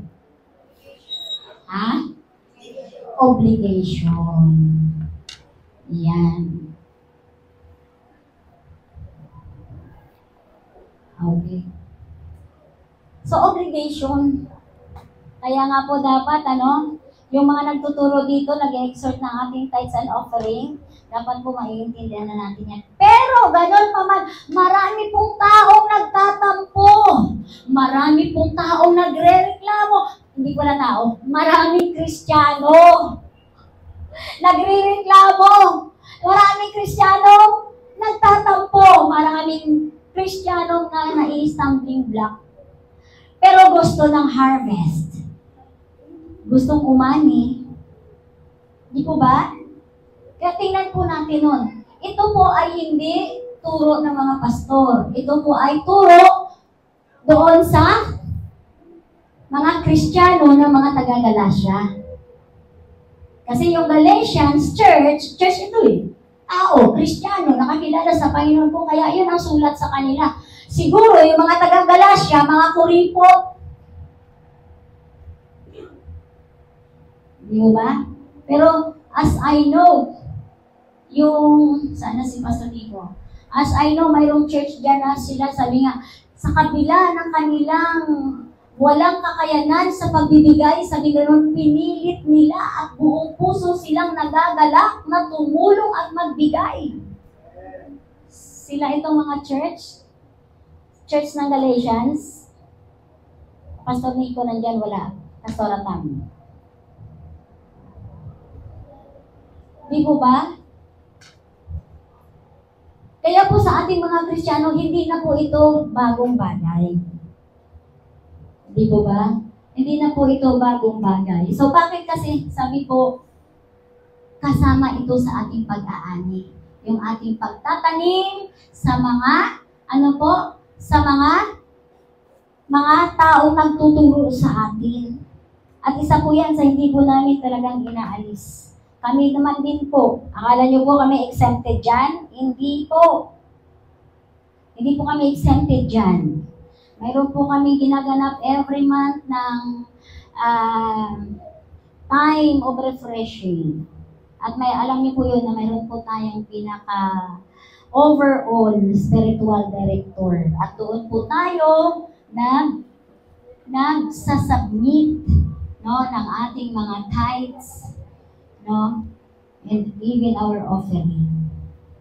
S1: Ha? Obligation. Yan. Okay. So, obligation. Kaya nga po dapat, yung mga nagtuturo dito, nag-exhort ng ating tithes and offering, dapat po maiintindihan na natin yan. Pero, ganun pa man, marami pong taong nagtatampo. Marami pong taong nagre-reklamo. Hindi ko na tao. Maraming Kristiyano. Nagre-reklamo. Maraming Kristiyano nagtatampo. Maraming Kristiyano na nai-stumbling block. Pero gusto ng harvest. Gustong umani. Di po ba? Kaya tingnan po natin nun. Ito po ay hindi turo ng mga pastor. Ito po ay turo doon sa mga Kristiyano ng mga taga-Galacia. Kasi yung Galatians church ito eh. Kristiyano, nakakilala sa Panginoon po, kaya yun ang sulat sa kanila. Siguro yung mga taga-Galacia, mga Korinto, di ba? Pero as I know, sana si Pastor Nico, as I know, mayroong church dyan na sila, sabi nga, sa kabila ng kanilang walang kakayanan sa pagbibigay, sabi gano'n, pinilit nila at buong puso silang nagagalak na tumulong at magbigay. Sila itong mga church ng Galatians. Pastor Nico nandyan, wala. Pastor Atam. Di po ba? Kaya po sa ating mga Kristiyano, hindi na po ito bagong bagay. Di po ba? Hindi na po ito bagong bagay. So bakit kasi, sabi po, kasama ito sa ating pag-aani. Yung ating pagtatanim sa mga, sa mga taong nagtuturo sa atin. At isa po yan sa hindi po namin talagang inaalis. Kami naman din po. Akala nyo po kami exempted dyan? Hindi po. Hindi po kami exempted dyan. Mayroon po kami ginaganap every month ng time of refreshing. At alam niyo po yun na mayroon po tayong overall spiritual director. At doon po tayo nagsasubmit ng ating mga tithes, and even our offering.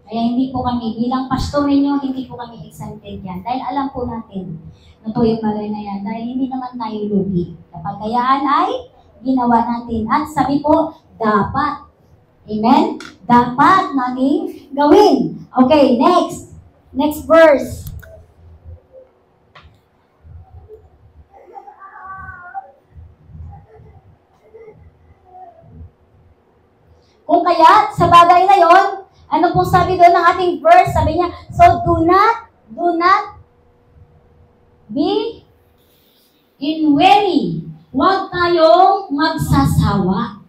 S1: Kaya hindi po kami, bilang pastor ninyo, hindi po kami exempted yan. Dahil alam po natin na po yung bagay na yan. Dahil hindi naman tayo lugi. Kapag kayaan ay ginawa natin. At sabi po, dapat. Amen? Dapat nating gawin. Okay, next. Next verse. Kung kaya, sa bagay na yon, ano pong sabi doon ng ating verse? Sabi niya, so do not be in weary. Huwag tayong magsasawa.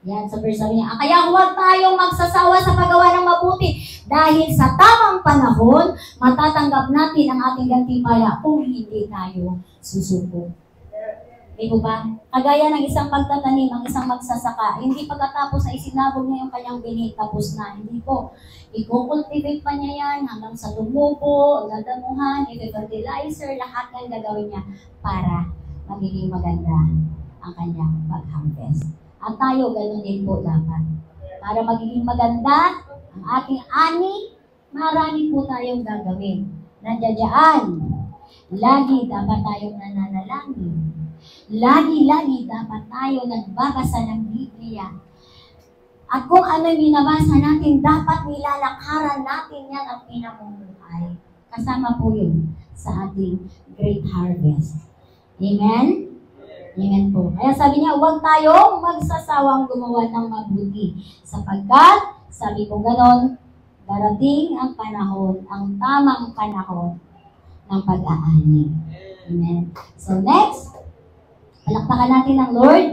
S1: Yan, sa verse sabi niya, kaya huwag tayong magsasawa sa paggawa ng mabuti. Dahil sa tamang panahon, matatanggap natin ang ating gantimpala kung hindi tayo susuko. Di po ba? Kagaya ng isang pagtatanim, ang isang magsasaka, hindi pagkatapos na isinabog niya yung kanyang binig, tapos na. Hindi po. I-cultivate pa niya yan hanggang sa lumubo, dadamuhan, i-fertilizer, lahat ng gagawin niya para magiging maganda ang kanyang pag-harvest. At tayo, ganun din po dapat. Para magiging maganda ang ating ani, marami po tayong gagawin. Nandiyan, lagi dapat tayong nananalangin. Lagi dapat tayo nagbabasa ng Biblia. At kung ano yung binabasa natin, dapat nilalakaran natin yan ang pinamumuhay. Kasama po yun sa ating great harvest. Amen? Amen po. Kaya sabi niya, huwag tayong magsasawang gumawa ng mabuti. Sapagkat, sabi ko ganon, darating ang panahon, ang tamang panahon ng pag-aani. Amen. So next, palakpakan natin ang Lord.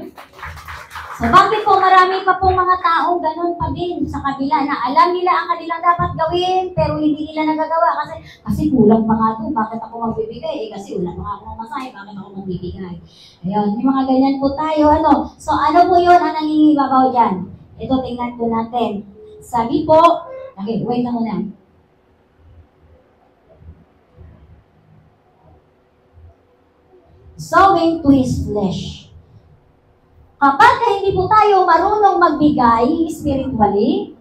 S1: So bakit po marami pa po mga taong ganun pa din sa kabila na alam nila ang kanilang dapat gawin pero hindi nila nagagawa kasi kulang pa nga ito, bakit ako magbibigay? Kasi wala pa nga ako masahe, bakit ako magbibigay? Ayun, may mga ganyan po tayo. So ano po yun ang nangingibabaw dyan? Ito, tingnan po natin. Sabi po, okay, wait na muna. Sowing to his flesh. Kapag hindi po tayo marunong magbigay spiritually,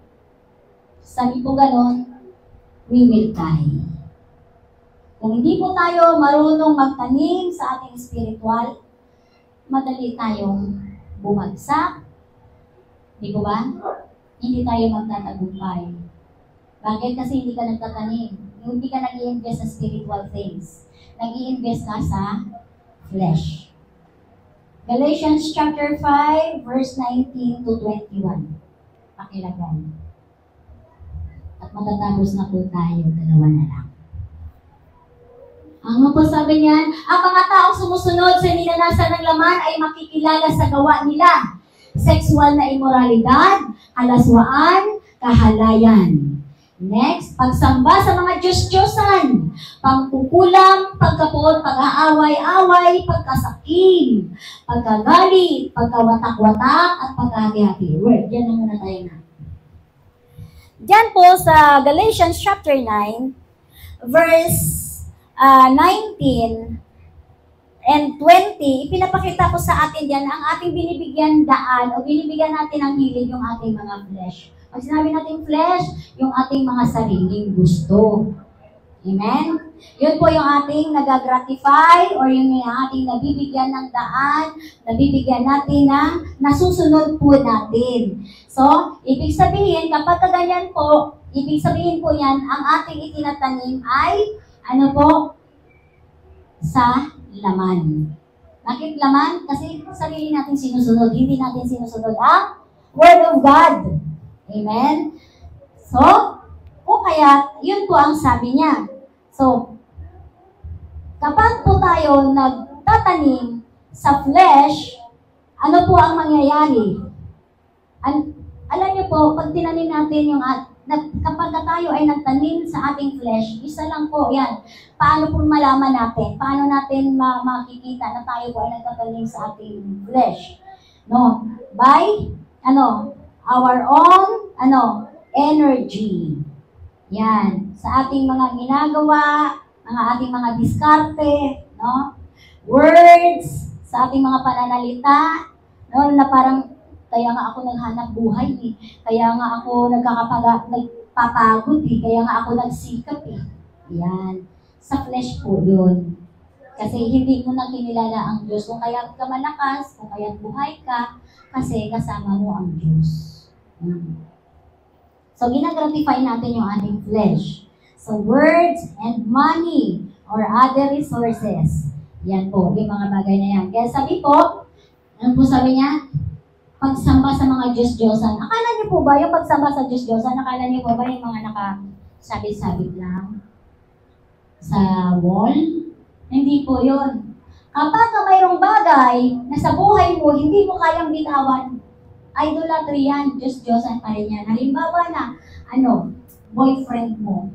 S1: sabi po ganon, we will die. Kung hindi po tayo marunong magtanim sa ating spiritual, madali tayong bumagsak. Di po ba? Hindi tayo magtatagumpay. Bakit? Kasi hindi ka nagtatanim. Hindi ka nag-i-invest sa spiritual things. Nag-i-invest ka sa flesh. Galatians chapter 5, verse 19 to 21. Pakilagay. At matatapos na po tayo, dalawa na lang. Ang po sabi niyan, ang mga taong sumusunod sa ninanasan ng laman ay makikilala sa gawa nila. Sexual na immoralidad, kalaswaan, kahalayan. Next, pagsamba sa mga Diyos-Diyosan, pangkukulam, pagkapuot, pag-aaway-away, pagkasakim, pagkagalit, pagkawatak-watak, at pagkahati-hati. Word, yan na muna tayo na. Diyan po sa Galatians chapter 9, verse 19 and 20, ipinapakita ko sa atin diyan ang ating binibigyan daan o binibigyan natin ng hilig yung ating mga flesh. Pag sinabi natin flesh, yung ating mga sariling gusto. Amen? Yun po yung ating nagagratify or yung ating nabibigyan ng daan, nabibigyan natin ng nasusunod po natin. So, ibig sabihin, kapag ganyan po, ibig sabihin po yan, ang ating itinatanim ay, ano po? Sa laman. Bakit laman? Kasi sarili natin sinusunod, hindi natin sinusunod ang Word of God. Amen? So, o kaya, yun po ang sabi niya. So, kapag po tayo nagtatanim sa flesh, ano po ang mangyayari? Alam niyo po, pag tinanim natin yung kapag tayo ay nagtanim sa ating flesh, isa lang po yan. Paano po malaman natin? Paano natin makikita na tayo po ay nagtatanim sa ating flesh? No? By, our own, energy. Yan. Sa ating mga ginagawa, ating mga diskarte, no? Words, sa ating mga pananalita, no? Na parang, kaya nga ako naghanap buhay eh. Kaya nga ako nagpapagod eh. Kaya nga ako nagsikap eh. Yan. Sa flesh po yun. Kasi hindi mo na kinilala ang Diyos. Kung kaya ka malakas, kung kaya buhay ka, kasi kasama mo ang Diyos. So, ginagratify natin yung ating flesh. So, words and money or other resources. Yan po, yung mga bagay na yan. Kaya sabi po, ano po sabi niya? Pagsamba sa mga Diyos-Diyosan. Akala niyo po ba yung pagsamba sa Diyos-Diyosan? Akala niyo po ba yung mga nakasabit-sabit lang sa wall? Hindi po yun. Kapag mayroong bagay na sa buhay mo, hindi mo kayang bitawan, idolatry yan, Diyos-Diyosan pa rin yan. Halimbawa na, boyfriend mo.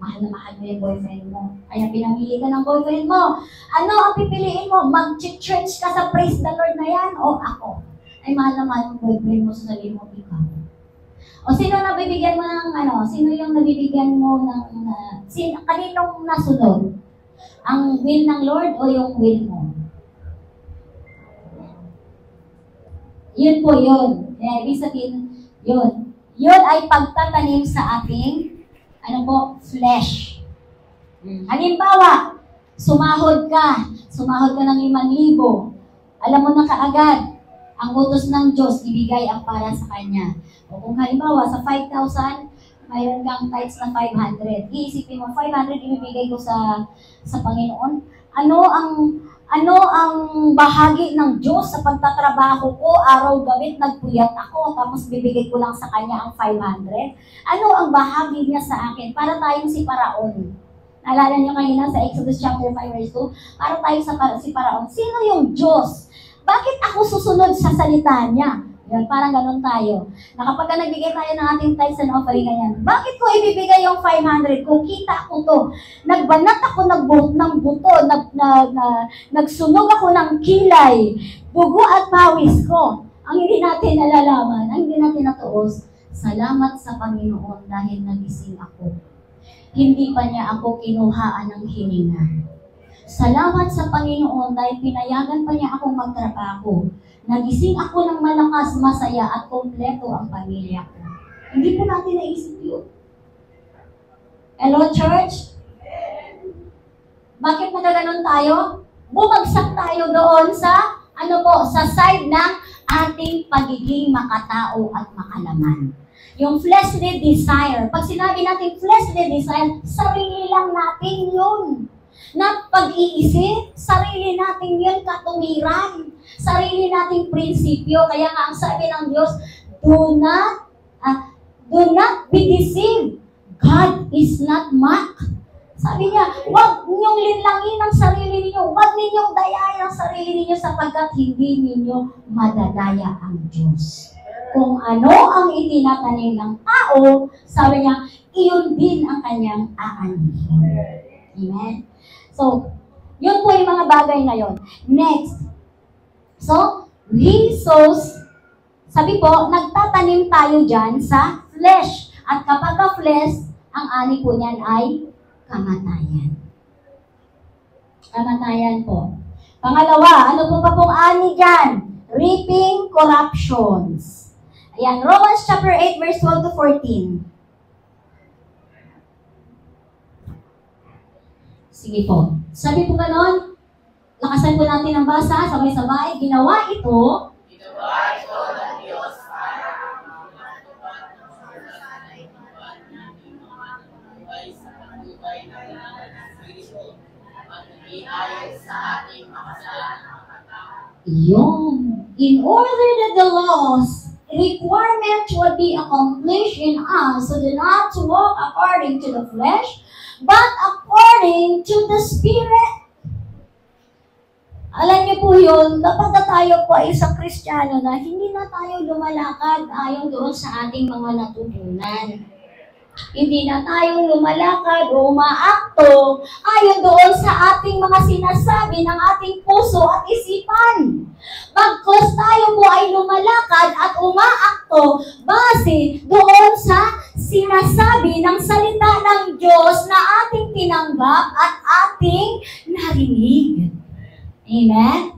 S1: Mahal na mahal mo yung boyfriend mo. Kaya pinamili ka ng boyfriend mo. Ano ang pipiliin mo? Mag-church ka sa praise the Lord na yan o ako? Ay mahal na mahal yung boyfriend mo, sasabihin mo, ikaw. O sino nabibigyan mo ng sino yung nabibigyan mo ng, kaninong nasunod? Ang will ng Lord o yung will mo? Yun po yun. Kaya ibig sabihin, yun. Yun ay pagtatanim sa ating, ano po, flesh. Halimbawa, sumahod ka ng 5,000. Alam mo na kaagad, ang utos ng Diyos, ibigay ang para sa Kanya. O kung halimbawa, sa 5,000, mayroon kang tithes na 500. Iisipin mo, 500 ibibigay ko sa Panginoon. Ano ang bahagi ng Diyos sa pagtatrabaho ko, araw-gabi, nagpuyat ako, tapos bibigay ko lang sa Kanya ang 500? Ano ang bahagi niya sa akin? Para tayong si Paraon. Naalala niyo kanina sa Exodus chapter 5 verse 2? Para tayo si Paraon. Sino yung Diyos? Bakit ako susunod sa salita niya? Yan, parang ganun tayo. Na kapag nagbigay tayo ng ating tithes and offering ganyan, bakit ko ibibigay yung 500 kung kita ko to? Nagbanat ako ng buto, nagsunog ako ng kilay, dugo at pawis ko. Ang hindi natin nalalaman, ang hindi natin natuos, salamat sa Panginoon dahil nagising ako. Hindi pa niya ako kinuhaan ng hininga. Salamat sa Panginoon dahil pinayagan pa niya akong magtrabaho. Nagising ako ng malakas, masaya at kompleto ang pamilya ko. Hindi po natin naisip yun. Hello, church? Bakit nagaganon tayo? Bumagsak tayo doon sa, sa side ng ating pagiging makatao at makalaman. Yung fleshly desire. Pag sinabi natin fleshly desire, sarili lang natin yun. Na pag-iisip, sarili natin yun katuwiran. Sarili nating prinsipyo. Kaya nga ang sabi ng Diyos, do not be deceived. God is not mocked. Sabi niya, huwag ninyong linlangin ang sarili ninyo. Huwag ninyong dayain ang sarili ninyo sapagkat hindi ninyo madadaya ang Diyos. Kung ano ang itinatanim ng tao, sabi niya, iyon din ang kanyang aanihin. Amen? So, yun po yung mga bagay na yun. Next. So, he sows, sabi po, nagtatanim tayo dyan sa flesh. At kapag ka-flesh, ang ani po niyan ay kamatayan. Kamatayan po. Pangalawa, ano po pa pong ani dyan? Reaping corruptions. Ayan, Romans chapter 8, verse 12 to 14. Sige po. Sabi po ganon, lakasan po natin ang basa, sabay-sabay. Ginawa ito
S2: ng Diyos para matupad ng sanay natin buhay sa pagbuhay ng Espiritu at hindi ayon sa ating makasalanang katao.
S1: In order that the laws requirement would be accomplished in us, so do not walk according to the flesh, but according to the Spirit. Alam niyo po yun, kapag tayo po ay isang Kristiyano na hindi na tayo lumalakad ayon doon sa ating mga natutunan. Hindi na tayo lumalakad o umaakto ayon doon sa ating mga sinasabi ng ating puso at isipan. Bagkus tayo po ay lumalakad at umaakto base doon sa sinasabi ng salita ng Diyos na ating tinanggap at ating narinig. Amen?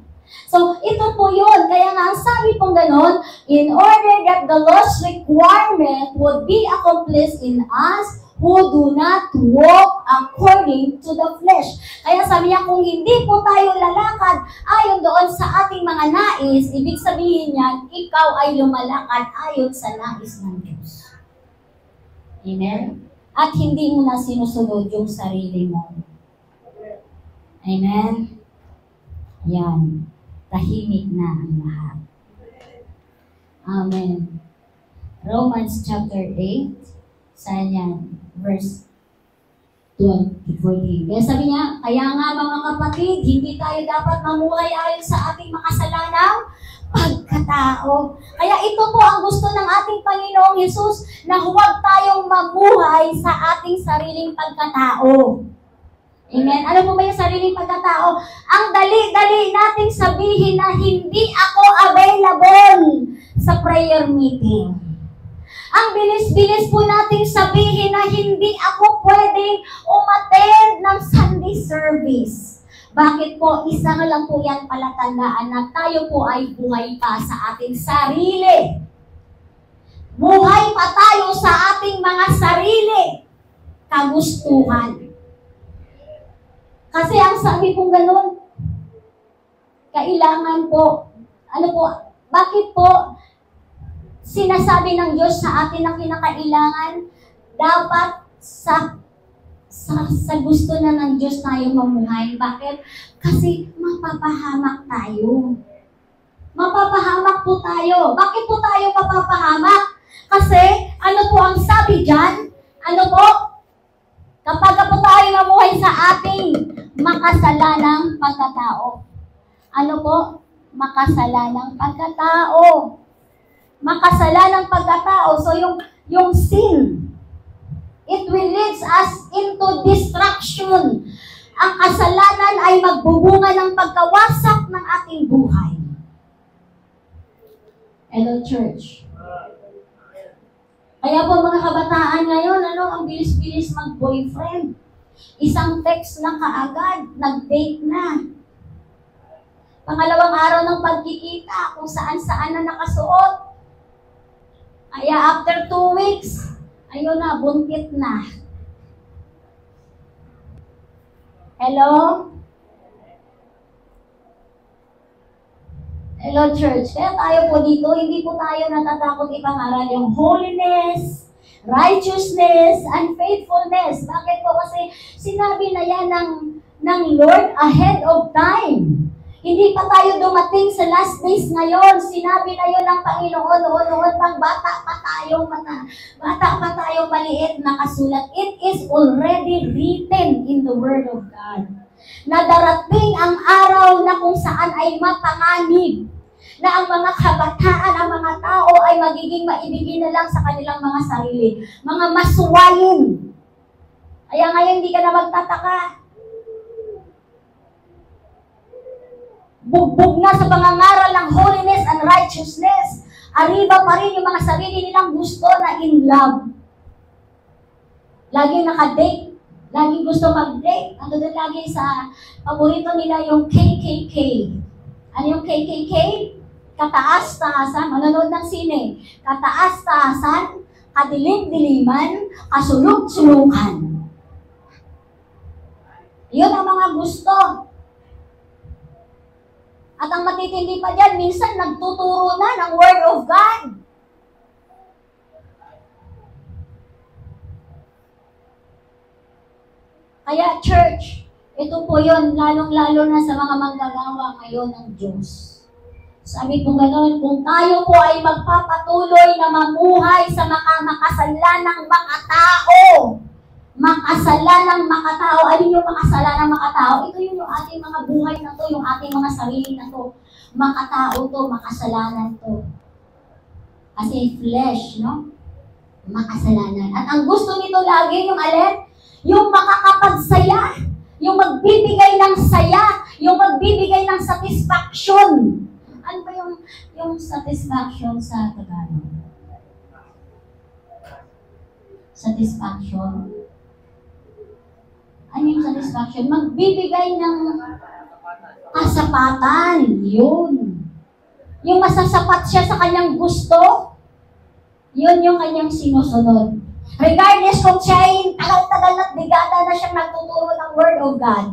S1: So, ito po yun. Kaya nga, ang sabi pong ganon, in order that the law's requirement would be accomplished in us who do not walk according to the flesh. Kaya sabi niya, kung hindi po tayo lalakad ayon doon sa ating mga nais, ibig sabihin niyan, ikaw ay lumalakad ayon sa nais ng Diyos. Amen? At hindi mo na sinusunod yung sarili mo. Amen? Yan. Tahimik na ang lahat. Amen. Romans chapter 8, saan yan? Verse 12 to 14. Kaya sabi niya, kaya nga mga kapatid, hindi tayo dapat mamuhay ayon sa ating makasalanang pagkatao. Kaya ito po ang gusto ng ating Panginoong Hesus, na huwag tayong mamuhay sa ating sariling pagkatao. Amen? Alam mo ba yung sariling pagkatao? Ang dali-dali nating sabihin na hindi ako available sa prayer meeting. Ang bilis-bilis po nating sabihin na hindi ako pwedeng umattend ng Sunday service. Bakit po? Isa na lang po yan palatandaan na tayo po ay buhay pa sa ating sarili. Buhay pa tayo sa ating mga sarili kagustuhan. Kasi ang sabi kong ganun, kailangan po, bakit po sinasabi ng Diyos sa atin na kinakailangan dapat sa gusto na ng Diyos tayo mamuhay. Bakit? Kasi mapapahamak tayo. Mapapahamak po tayo. Bakit po tayo mapapahamak? Kasi, ano po ang sabi dyan? Ano po? Kapag po tayo mamuhay sa ating makasalanang pagkatao. Ano po? Makasalanang pagkatao. Makasalanang pagkatao. So, yung sin, it will lead us into destruction. Ang kasalanan ay magbubunga ng pagkawasak ng ating buhay. Hello, church. Kaya po mga kabataan ngayon, ang bilis-bilis mag-boyfriend. Isang text na kaagad, nag-date na. Pangalawang araw ng pagkikita, kung saan-saan na nakasuot. Kaya after 2 weeks, ayun na, buntit na. Hello? Hello, church. Kaya tayo po dito, hindi po tayo natatakot ipangaral yung holiness, righteousness, and faithfulness. Bakit po? Kasi sinabi na yan ng Lord ahead of time. Hindi pa tayo dumating sa last days ngayon. Sinabi na yun ng Panginoon noon pang bata pa tayong maliit nakasulat. It is already written in the Word of God. Na darating ang araw na kung saan ay mapanganib na ang mga kabataan, ang mga tao ay magiging maibigin na lang sa kanilang mga sarili. Mga masuwayin. Kaya ngayon hindi ka na magtataka. Bugbog na sa pangangaral ng holiness and righteousness. Arriba pa rin yung mga sarili nilang gusto na in love. Laging nakadate. Laging gusto mag-date. Ano din lagi sa paborito nila yung KKK. Ano yung KKK? Kataas-taasan. Manonood ng sine. Kataas-taasan, kadilim-diliman, kasulog-sulukan. Yun ang mga gusto. At ang matitindi pa dyan, minsan nagtuturo na ng Word of God. Kaya church, ito po yun, lalong-lalo na sa mga manggagawa ngayon ng Diyos. Sabi po gano'n, kung tayo po ay magpapatuloy na mamuhay sa makasalanang makatao, makasalanang makatao, alin yung makasalanang makatao? Ito yung ating mga buhay na to, yung ating mga sarili na to. Makatao to, makasalanan to. Kasi flesh, no? Makasalanan. At ang gusto nito lagi, yung alin? Yung makakapagsaya, yung magbibigay ng saya, yung magbibigay ng satisfaction. Ano ba yung satisfaction sa Tagalog? Satisfaction. Ano yung satisfaction? Magbibigay ng kasapatan. Yun. Yung masasapat siya sa kanyang gusto, yun yung kanyang sinusunod. Regardless kung siya ay tagal-tagal na digada na siyang nagtuturo ng Word of God.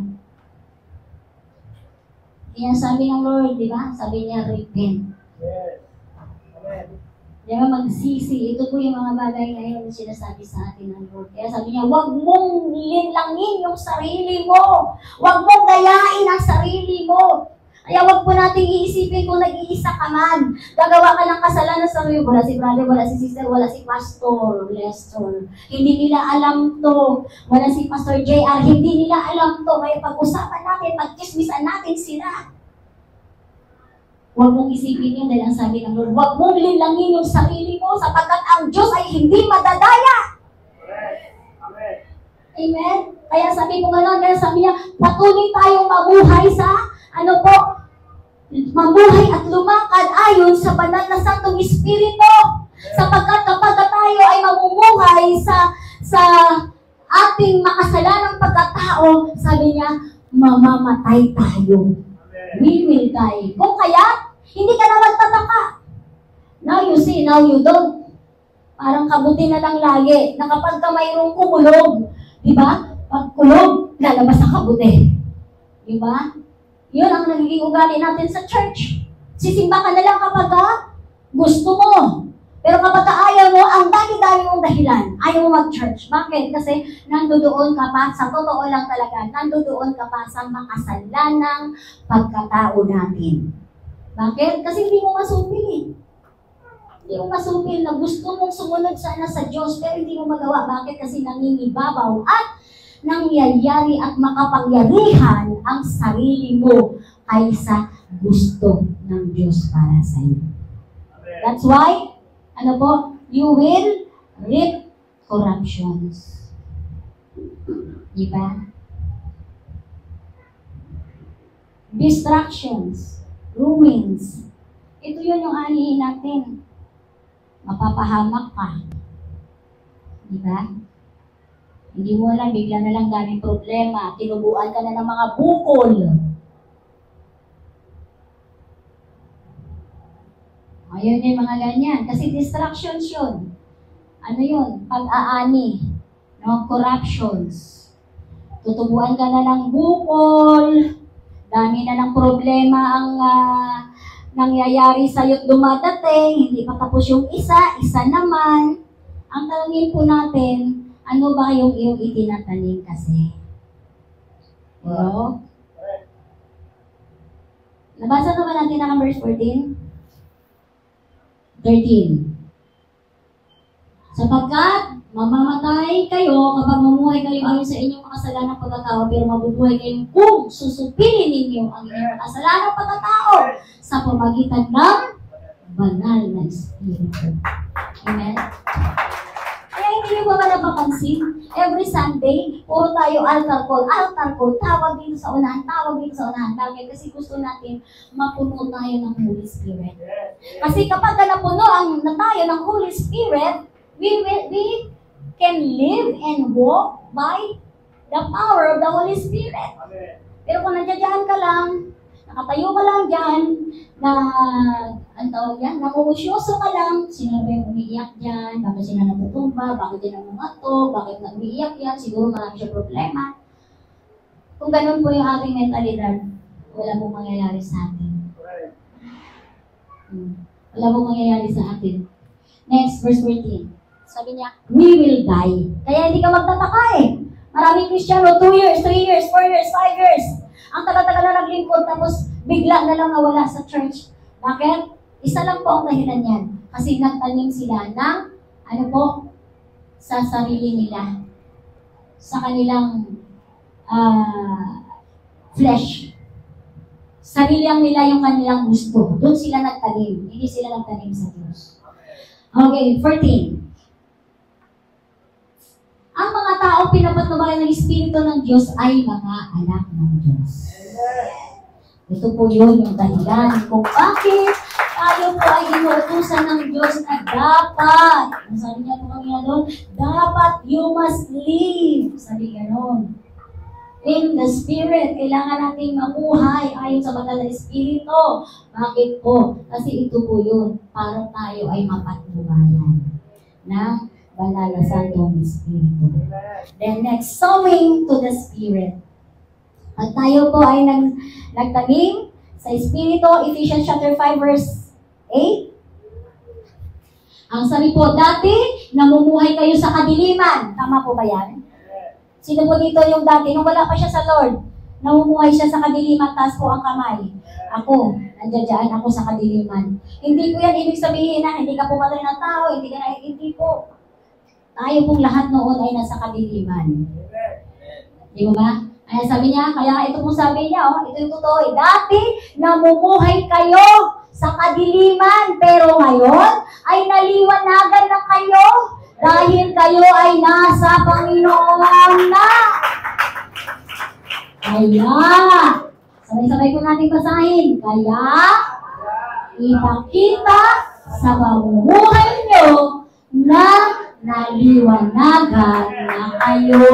S1: Kaya sabi ng Lord, di ba? Sabi niya, repent.
S2: Yes. Amen.
S1: Di ba, magsisi. Ito po yung mga bagay ngayon na sinasabi sa atin ng Lord. Kaya sabi niya, huwag mong linlangin yung sarili mo. Huwag mong dayain ang sarili mo. Kaya huwag po natin iisipin kung nag-iisa ka man. Gagawa ka ng kasalanan sa sarili. Wala si brother, wala si sister, wala si pastor, Lester. Hindi nila alam to. Wala si Pastor JR. Hindi nila alam to. Kaya pag-usapan natin, pag-chismisan natin sila. Huwag mong isipin yun dahil ang sabi ng Lord, huwag mong linlangin yung sarili mo sapagkat ang Diyos ay hindi madadaya.
S2: Amen.
S1: Amen? Kaya sabi ko gano'n, kaya sabi niya, patuloy tayong mamuhay sa, mamuhay at lumakad ayon sa banal na Santong Espiritu. Sapagkat kapag tayo ay mamumuhay sa ating makasalanang pagkatao, sabi niya, mamamatay tayo. We will die. Kung kaya, hindi ka na magtataka. Now you see, now you don't. Parang kabuti na lang lagi na kapag ka mayroong kumulog, di ba? Pag kulog, lalabas ang kabuti. Di ba? Yun ang nagiging ugali natin sa church. Sisimba ka na lang kapag gusto mo. Pero kapag ayaw mo, ang dami-dami mong dahilan. Ayaw mo mag-church. Bakit? Kasi nandoon ka pa, sa totoo lang talaga, nandoon ka pa sa makasalanang pagkatao natin. Bakit? Kasi hindi mo masupil eh. Hindi mo masupil na gusto mong sumunod sana sa Diyos, pero hindi mo magawa. Bakit? Kasi nangingibabaw at nangyayari at makapangyarihan ang sarili mo kaysa gusto ng Diyos para sa iyo. That's why, ano po, you will reap corruptions. Diba? Distractions, ruins. Ito yun yung anihin natin. Mapapahamak ka. Diba? Hindi mo alam, bigla na lang daming problema. Tinubuan ka na ng mga bukol. Ayun yung mga ganyan. Kasi distractions yun. Ano yun? Pag-aani. No? Corruptions. Tutubuan ka na ng bukol. Dami na ng problema ang nangyayari sa'yo at dumadating. Hindi pa tapos yung isa naman. Ang talangin po natin, ano ba yung iyong itinatanim kasi? Hello? Nabasa naman natin ang verse 14. 13. Sapagkat mamamatay kayo kapag mamuhay kayo ayon sa inyong kasalanang pagkatao, pero mabubuhay kayo kung susupilin ninyo ang inyong kasalanang pagkatao sa pamagitan ng banal na Espiritu. Amen? Kaya hindi nyo ba napapansin? Every Sunday, puro tayo altar call, tawag dito sa unahan. Bakit? Kasi gusto natin mapuno tayo ng Holy Spirit. Kasi kapag napuno na tayo ng Holy Spirit, we can live and walk by the power of the Holy Spirit. Pero kung nandiyan ka lang, nakatayo ka lang dyan, nakukusyoso ka lang, sino ba yung umiiyak dyan, bakit sila natutumba, bakit din ang mga to, bakit na umiiyak yan, siguro marami siya problema. Kung ganun po yung ating mentalidad, wala pong mangyayari sa atin. Wala pong mangyayari sa atin. Next, verse 14. Sabi niya, we will die. Kaya hindi ka magtataka eh. Maraming Kristiyano, 2 years, 3 years, 4 years, 5 years. Ang tagal-tagal na naglingkod, tapos bigla na lang nawala sa church. Bakit? Isa lang po ang dahilan yan. Kasi nagtanim sila ng, sa sarili nila. Sa kanilang flesh. Sarili lang nila yung kanilang gusto. Doon sila nagtanim. Hindi sila nagtanim sa Diyos. Okay, 14. Ang mga tao pinapatnubayan ng Espiritu ng Diyos ay mga anak ng Diyos. Ito po yun yung dahilan kung bakit tayo po ay inuutusan ng Diyos na dapat. Sabi niya po kanina doon, dapat you must live. Sabi gano'n. In the Spirit, kailangan nating mamuhay ayon sa banal na Espiritu. Bakit po? Kasi ito po yun, para tayo ay mapatnubayan ng banal na Santong Espiritu. Then next, sowing to the Spirit. At tayo po ay nagtanim sa Espiritu, Ephesians chapter 5 verse 8. Ang sabi po, dati, namumuhay kayo sa kadiliman. Tama po ba yan? Sino po dito yung dati? Nung wala pa siya sa Lord, namumuhay siya sa kadiliman, taas po ang kamay. Ako, nandiyan ako sa kadiliman. Hindi ko yan ibig sabihin na hindi ka pumatay ng tao, hindi po. Tayo pong lahat noon ay nasa kadiliman. Di ba ba? Ay, sabi niya, kaya ito pong sabi niya, ito yung totoo. Dati, namumuhay kayo sa kadiliman, pero ngayon ay naliwanagan na kayo dahil kayo ay nasa Panginoon na. Kaya, sabay-sabay ko natin basahin. Kaya, ipakita sa pamumuhay nyo na naliwanagan na kayo.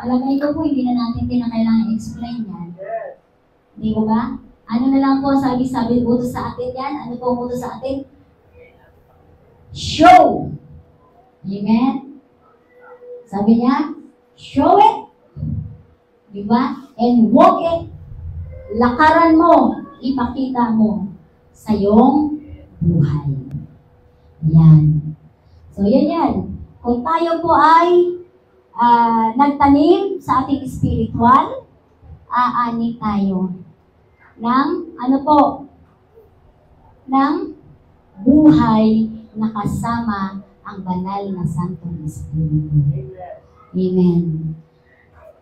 S1: Palagay ko po, hindi na natin kailangan explain yan. Di ba ba? Ano na lang po, sabi utos sa atin yan? Ano po ang utos sa atin? Show! Amen? Sabi niya, show it. Di ba? And walk it. Lakaran mo, ipakita mo sa iyong buhay. Yan. So, yan. Kung tayo po ay nagtanim sa ating spiritual, aani tayo ng, ano po, ng buhay na kasama ang banal na Santong Espiritu. Amen.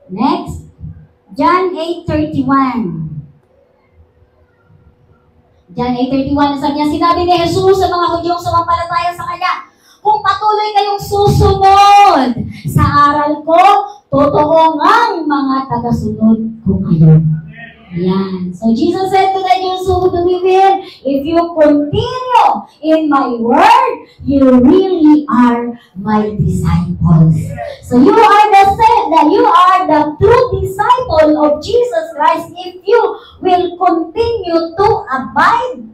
S1: Next, John 8:31. John 8:31, sabi niya, sinabi ni Jesus sa mga Hudyong sumampalataya sa Kanya, kung patuloy kayong susunod sa aral ko, totoo ngang mga tagasunod ko kayo. Yan. So Jesus said to the Jews who believe Him, if you continue in my word, you really are my disciples. So you are the true disciple of Jesus Christ if you will continue to abide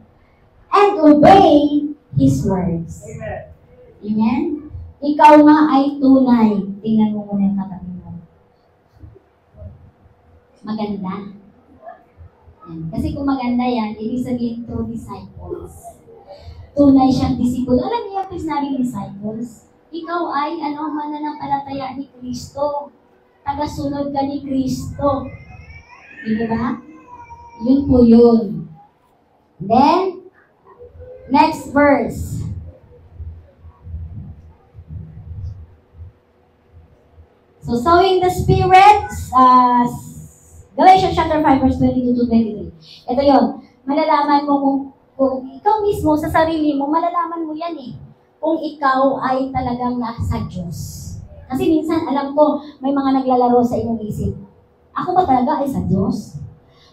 S1: and obey His words.
S2: Amen.
S1: Amen? Ikaw nga ay tunay. Tingnan mo muna yung katabi mo. Maganda. Yan. Kasi kung maganda yan, ibig sabihin true disciples. Tunay siyang disipulo. Alam niyo yung sinabing disciples? Ikaw ay mananampalataya ni Kristo. Tagasunod ka ni Kristo. Di ba? Yun po yun. Then, next verse. So, sowing the Spirit, Galatians chapter 5, verse 22 to 23. Ito yun. Malalaman mo kung ikaw mismo, sa sarili mo, malalaman mo yan eh. Kung ikaw ay talagang nasa Diyos. Kasi minsan, alam ko, may mga naglalaro sa inyong isip. Ako ba talaga ay sa Diyos?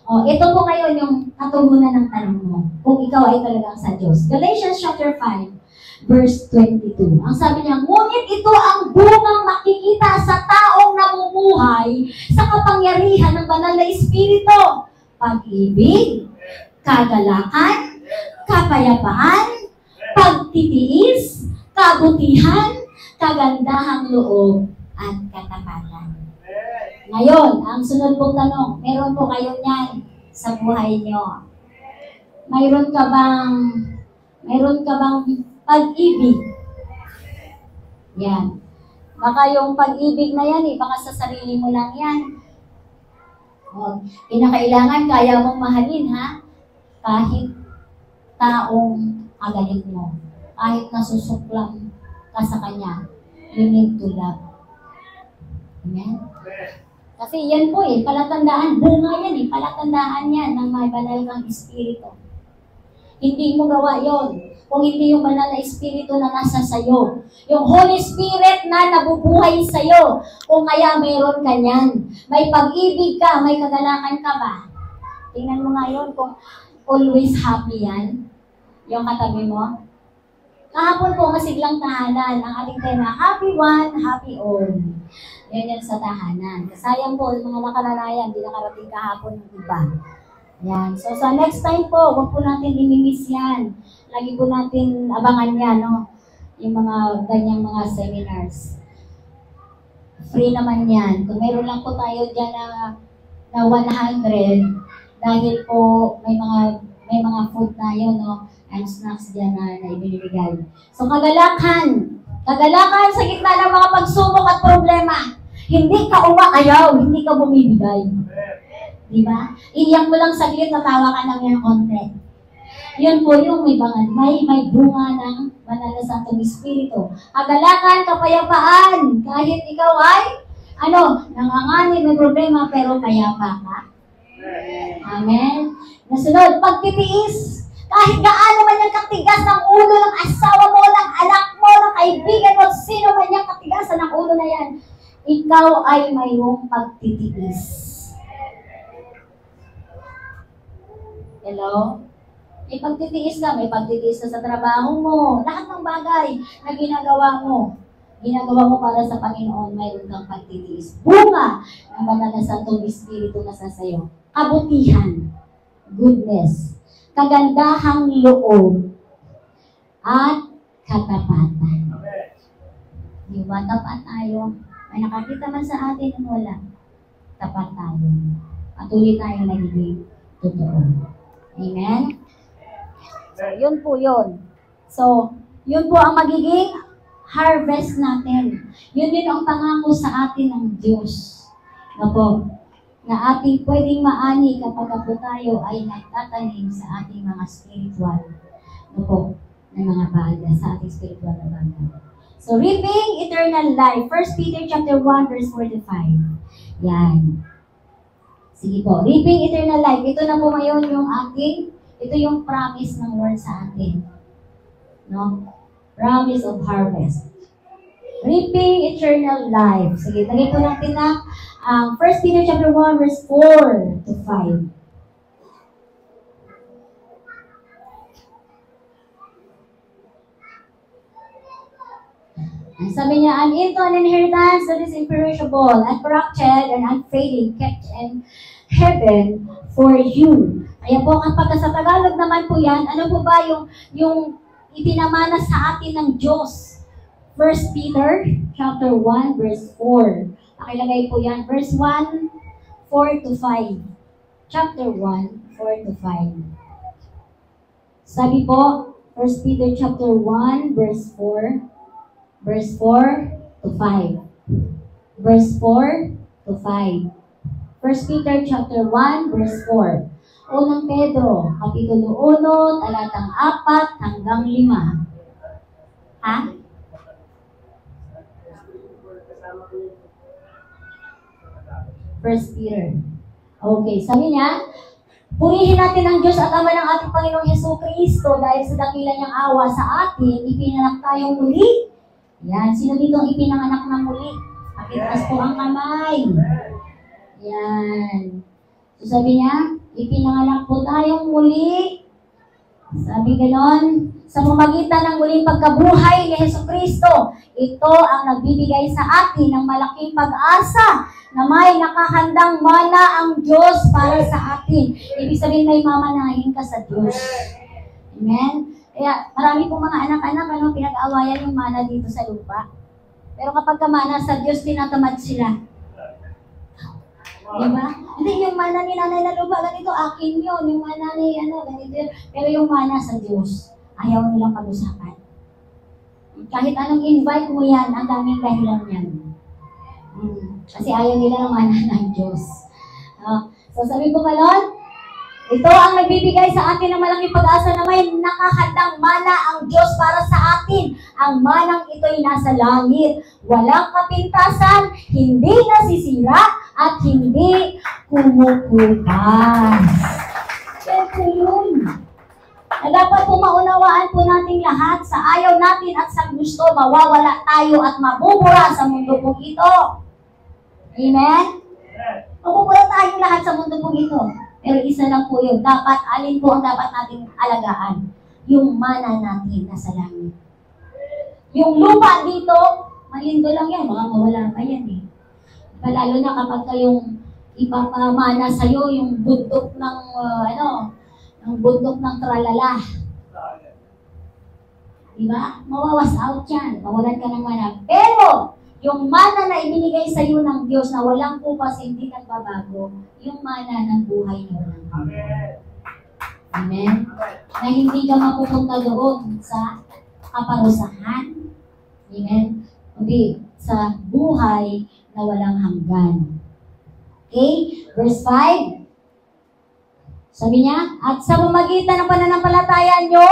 S1: O, ito po ngayon yung katugunan ng tanong mo. Kung ikaw ay talagang sa Diyos. Galatians chapter 5, verse 22. Ang sabi niya, ngunit ito ang bungang makikita sa taong namumuhay sa kapangyarihan ng banal na Espiritu. Pag-ibig, kagalakan, kapayapaan, pagtitiis, kabutihan, kagandahang loob, at katapatan. Ngayon, ang sunod pong tanong, meron po kayo niyan sa buhay niyo. Mayroon ka bang pag-ibig? Yan. Baka yung pag-ibig na yan, baka sa sarili mo lang yan. O, kinakailangan kaya mong mahalin, ha? Kahit taong agalit mo. Kahit nasusuklang ka sa kanya. You need to love. Amen? Kasi yan po palatandaan. Bunga yan palatandaan yan ng may banal kang Espiritu. Hindi mo gawa yon kung hindi yung banal na Espiritu na nasa sayo. Yung Holy Spirit na nabubuhay sayo. Kung kaya mayroon ka niyan. May pag-ibig ka, may kagalakan ka ba? Tingnan mo ngayon kung always happy yan. Yung katabi mo. Kahapon po masiglang tahanan. Ang ating tema, happy one, happy all. Yan sa tahanan. Sayang po, mga nakaranayan, di nakarating kahapon ng iba. Yan. So, sa next time po, huwag po natin i-miss yan. Lagi po natin abangan yan, no? Yung mga ganyang mga seminars. Free naman yan. Kung meron lang po tayo dyan na 100, dahil po may mga food tayo, no? And snacks dyan na ibinibigay. So, kagalakan sa gitna ng mga pagsubok at problema. Hindi ka umaayaw, hindi ka bumibigay. Di ba? Iyak mo lang saglit, natawa ka lang yung konti. Yun po yung may bunga ng banal na Santong Espiritu. Kagalakan, kapayapaan, kahit ikaw ay, nanganganib, may problema, pero payapa ka. Amen? Nasunod, pagtitiis. Kahit gaano man yung katigas ng ulo ng asawa mo, ng anak mo, ng kaibigan mo, sino man yung katigasan ng ulo na yan, ikaw ay mayroong pagtitiis. Hello? May pagtitiis ka sa trabaho mo, lahat ng bagay na ginagawa mo. ginagawa mo para sa Panginoon, mayroon kang pagtitiis. Bunga ng banal na Santong Espiritu na sa sayo. Kabutihan, goodness, kagandahang loob, at katapatan. Di ba? Tapat tayo. May nakakita man sa atin ang wala. Tapat tayo. Patuloy tayo nagiging totoo. Amen? So, yun po yun. So, yun po ang magiging harvest natin. Yun din ang pangako sa atin ng Diyos. Na po, na ating pwedeng maani kapag po tayo ay nagtatanim sa ating mga spiritual. Na po, ng mga bagay, sa ating spiritual na bagay. So, reaping eternal life. 1 Peter chapter 1, verse 45. Yan. Sige po. Reaping eternal life. Ito na po ngayon yung ating, ito yung promise ng Lord sa atin. No? Promise of harvest. Reaping eternal life. Sige, lagay po natin na 1 Peter chapter 1, verse 4 to 5. And sabi niya, and into an inheritance that is imperishable, uncorrupted, and unfading, kept in heaven for you. Kaya po, kapag sa Tagalog naman po yan, ano po ba yung ipinamana sa atin ng Diyos? 1 Peter chapter 1, verse 4. Pakilagay po yan. Verse 1, 4 to 5. Chapter 1, 4 to 5. Sabi po, 1 Peter chapter 1, verse 4. Verse 4 to 5. Verse 4 to 5. 1 Peter chapter 1, verse 4. Unang Pedro, kapitulo 1, talatang 4 hanggang 5. Ha? First Peter. Okay, sabi niya, purihin natin ang Diyos at Ama ng ating Panginoong Jesucristo dahil sa dakila niyang awa sa atin, ipinanak tayong muli. Yan, sino dito ang ipinanganak na muli? Pakitaas po ang kamay. Yan. So sabi niya, ipinanganak po tayong muli. Sabi ganon, sa pamamagitan ng muling pagkabuhay ni Jesucristo, ito ang nagbibigay sa atin ng malaking pag-asa na may nakahandang mana ang Diyos para sa atin. Ibig sabihin may mamanahin ka sa Diyos. Amen? Kaya marami pong mga anak-anak, pinag-aawayan yung mana dito sa lupa. Pero kapag kamana sa Diyos, tinatamad sila. Diba? Hindi, yung mana ni nanay na lupa, ganito, akin yun. Yung mana ni, ganito yun. Pero yung mana sa Diyos, ayaw nilang pag-usapan. Kahit anong invite mo yan, ang daming dahilan yan. Kasi ayaw nila ng mana ng Diyos. So sabi ko balon, ito ang nagbibigay sa atin ng malaking pag-asa na may nakahandang mana ang Diyos para sa atin. Ang manang ito'y nasa langit. Walang kapintasan, hindi nasisira, at hindi kumukupas. Ito yun. Na dapat po maunawaan po nating lahat sa ayaw natin at sa gusto, mawawala tayo at mabubura sa mundo pong ito. Amen? Mabubura tayo lahat sa mundo pong ito. Pero isa lang po yun. Dapat, alin po ang dapat nating alagaan? Yung mana natin nasa langit. Yung lupa dito, malindo lang yan. Mga mawala pa yan eh. Lalo na kapag kayong ipapamana sa'yo yung bundok ng, ng bundok ng tralala. Diba? Mawawas out yan. Mawalan ka ng mana. Pero, yung mana na ibinigay sa iyo ng Diyos na walang kupas, hindi nagbabago, yung mana ng buhay na walang kupas. Amen? Na hindi ka mapupunta doon sa kaparusahan. Amen? Kundi sa buhay na walang hanggan. Okay? Verse 5. Sabi niya, at sa pamamagitan ng pananampalataya nyo,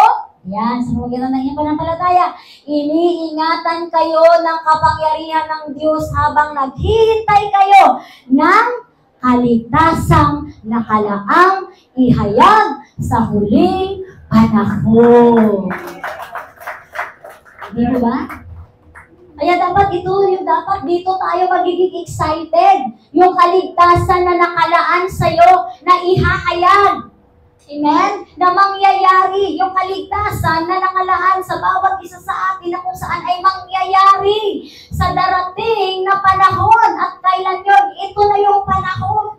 S1: yan, sa pamamagitan ng inyong pananampalataya, iniingatan kayo ng kapangyarihan ng Diyos habang naghihintay kayo ng kaligtasang nakalaang ihayag sa huling panahon. Di ba? Kaya dapat dapat dito tayo magiging excited. Yung kaligtasan na nakalaan sa'yo, na ihahayag. Amen? Na mangyayari yung kaligtasan na nakalaan sa bawat isa sa atin na kung saan ay mangyayari. sa darating na panahon at kailan yun? Ito na yung panahon.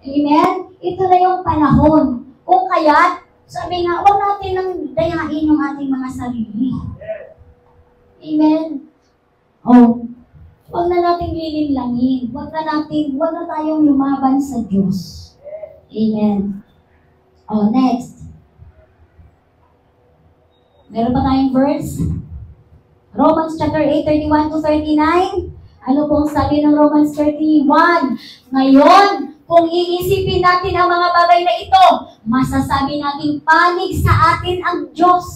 S1: Amen? Ito na yung panahon. Kung kaya't, sabi nga, huwag natin nang dayain yung ating mga sarili. Amen? Oh, huwag na natin lilinlangin. Huwag na tayong lumaban sa Diyos. Amen. Oh, next. Meron pa tayong verse? Romans chapter 8, 31 to 39. Ano pong sabi ng Romans 31? Ngayon, kung iisipin natin ang mga bagay na ito, masasabi natin panig sa atin ang Diyos.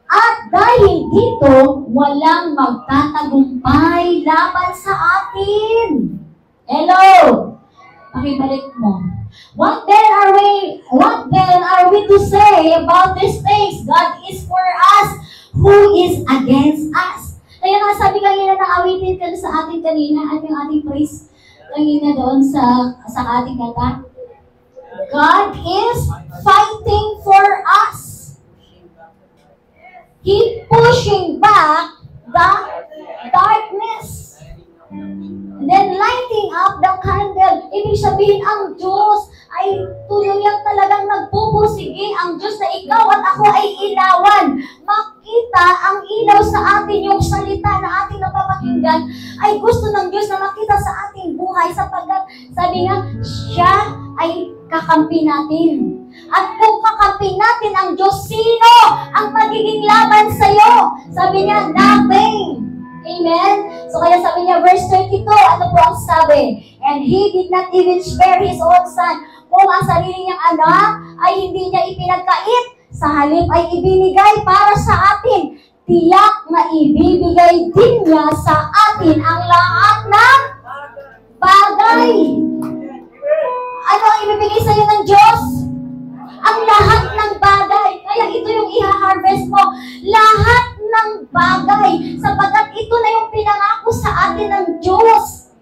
S1: At dahil dito, walang magtatagumpay laban sa atin. Hello! Pakibalik mo. What then are we to say about these things? God is for us. Who is against us? Kaya nga sabi kanina na awitin ka sa atin kanina, ano yung ating praise kanina doon sa ating kanta? God is fighting for us. He pushing back the darkness. And then lighting up the candle. Ibig sabihin, ang Diyos ay tuluyang talagang nagpupusigi. Ang Diyos na ikaw at ako ay ilawan. Makita ang ilaw sa atin, yung salita na ating napapakinggan, ay gusto ng Diyos na makita sa ating buhay sapagkat sabi nga, siya ay kakampi natin. At kung kakampi natin ang Diyos, sino ang magiging laban sa'yo? Sabi niya, nothing. Amen? So kaya sabi niya, verse 32, ano po ang sabi? And He did not even spare His own Son. Kung ang sarili niyang anak ay hindi niya ipinagkait, sa halip ay ibinigay para sa atin. Tiyak na ibibigay din niya sa atin ang lahat ng bagay. Ano ang ibibigay sa iyo ng Diyos? Ang lahat ng bagay. Kaya ito yung iha-harvest mo. Lahat ng bagay. Sapagkat ito na yung pinangako sa atin ng Diyos.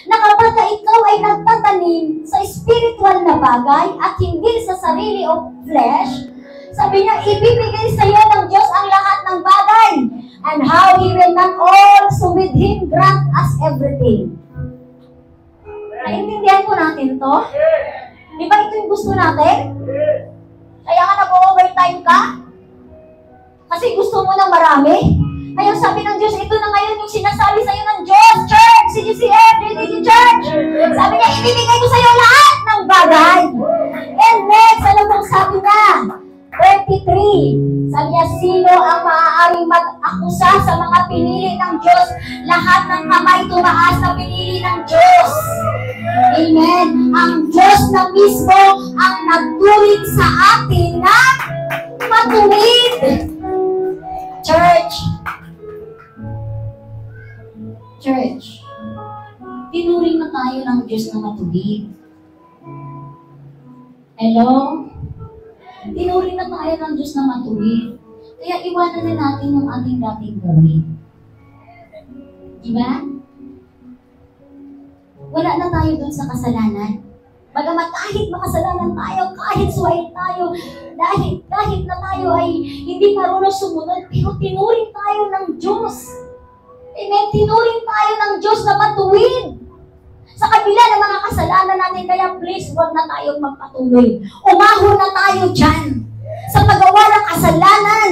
S1: Na kapag ikaw ay nagtatanim sa spiritual na bagay at hindi sa sarili o flesh, sabi niya, ibibigay sa iyo ng Diyos ang lahat ng bagay. And how He will not also with Him grant us everything. Naintindihan po natin to? Di ba ito yung gusto natin? Kaya nga nag-overtime ka? Kasi gusto mo ng marami? Kaya sabi ng Diyos, ito na ngayon yung sinasabi sa'yo ng Diyos, Church, CGCF, JDG Church. Sabi niya, ibibigay ko sa'yo lahat ng bagay. And next, ano pong sabi niya? 33. Sabi niya, sino ang maaaring mag-akusa sa mga pinili ng Diyos? Lahat ng kamay tumaas na pinili ng Diyos. Amen. Ang Diyos na mismo ang nagturing sa atin na matuwid. Church, tinuring na tayo ng Diyos na matuwid. Hello? Tinuring na tayo ng Diyos na matuwid. Kaya iwanan na natin yung ating dating gawin. Diba? Wala na tayo dun sa kasalanan. Bagamat kahit makasalanan tayo, kahit suwain tayo, kahit na tayo ay hindi marunong sumunod, pero tinuring tayo ng Diyos. Amen? Tinuring tayo ng Diyos na matuwid. Sa kabila ng mga kasalanan natin, kaya please, huwag na tayong magpatuloy. Umahon na tayo dyan sa paggawa ng kasalanan,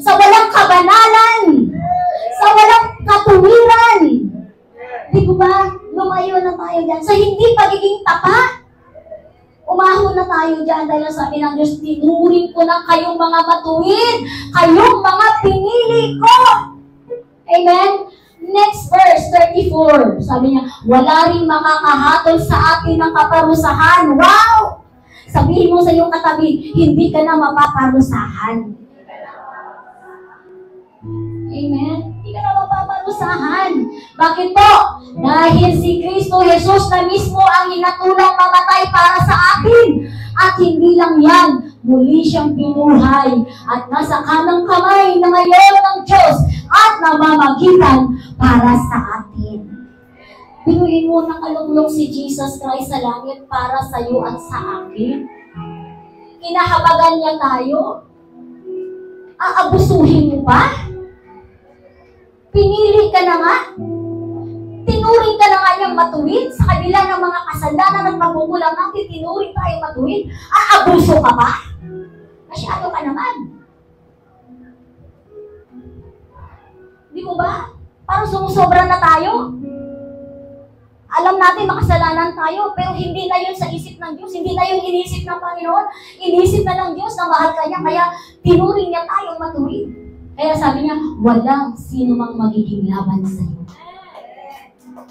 S1: sa walang kabanalan, sa walang katuwiran. Di ba? Lumayo na tayo dyan. Sa hindi pagiging tapat, umahon na tayo dyan dahil sabi ng Diyos, tinuring ko na kayong mga matuwid, kayong mga pinili ko. Amen? Next verse, 34. Sabi niya, wala rin makakahatol sa atin ng kaparusahan. Wow! Sabihin mo sa iyong katabi, hindi ka na mapaparusahan. Amen? Hindi ka na mapaparusahan. Bakit po? Dahil si Kristo Jesus na mismo ang hinatulang mamatay para sa atin. At hindi lang yan, muli siyang binuhay at nasa kanang kamay na ngayon ng Diyos at namamagitan para sa atin. Pinuhin mo nakalunglong si Jesus Christ sa langit para sa iyo at sa akin. Kinahabagan niya tayo. Aabusuhin mo ba? Pinili ka na nga. Tinuring ka na nga niyang matuwid sa kabila ng mga kasalanan at pagkukulang natin, tinuring tayo matuwid. Aabuso ka ba? Masyado ka naman. Di mo ba? Parang sumusobra na tayo. Alam natin makasalanan tayo, pero hindi na yun sa isip ng Diyos. Hindi na yun inisip ng Panginoon. Inisip na ng Diyos na mahal ka niya, kaya tinuring niya tayong matuwid. Kaya sabi niya, walang sino mang magiging laban sa iyo.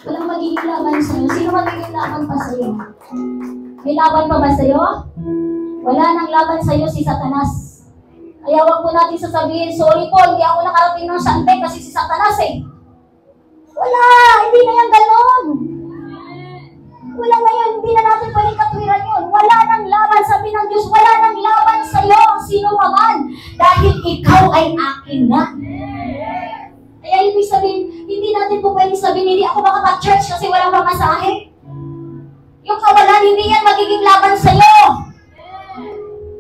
S1: Walang magiging laban sa iyo. Sino magiging laban pa sa iyo? May laban pa ba sa iyo? Wala nang laban sa iyo si Satanas. Kaya wag po natin sasabihin, sorry po, hindi ako nakarating ng sante kasi si Satanas eh. Wala! Hindi na yan ganon! Wala na yun, hindi na natin pwedeng katwiran yun. Wala nang laban, sabi ng Diyos, wala nang laban sa iyo, sino pa man, dahil ikaw ay akin na. Kaya ibig sabihin, hindi natin po pwedeng sabihin, hindi ako makapag-church kasi walang pamasahe. Yung kawalan, hindi yan magiging laban sa iyo.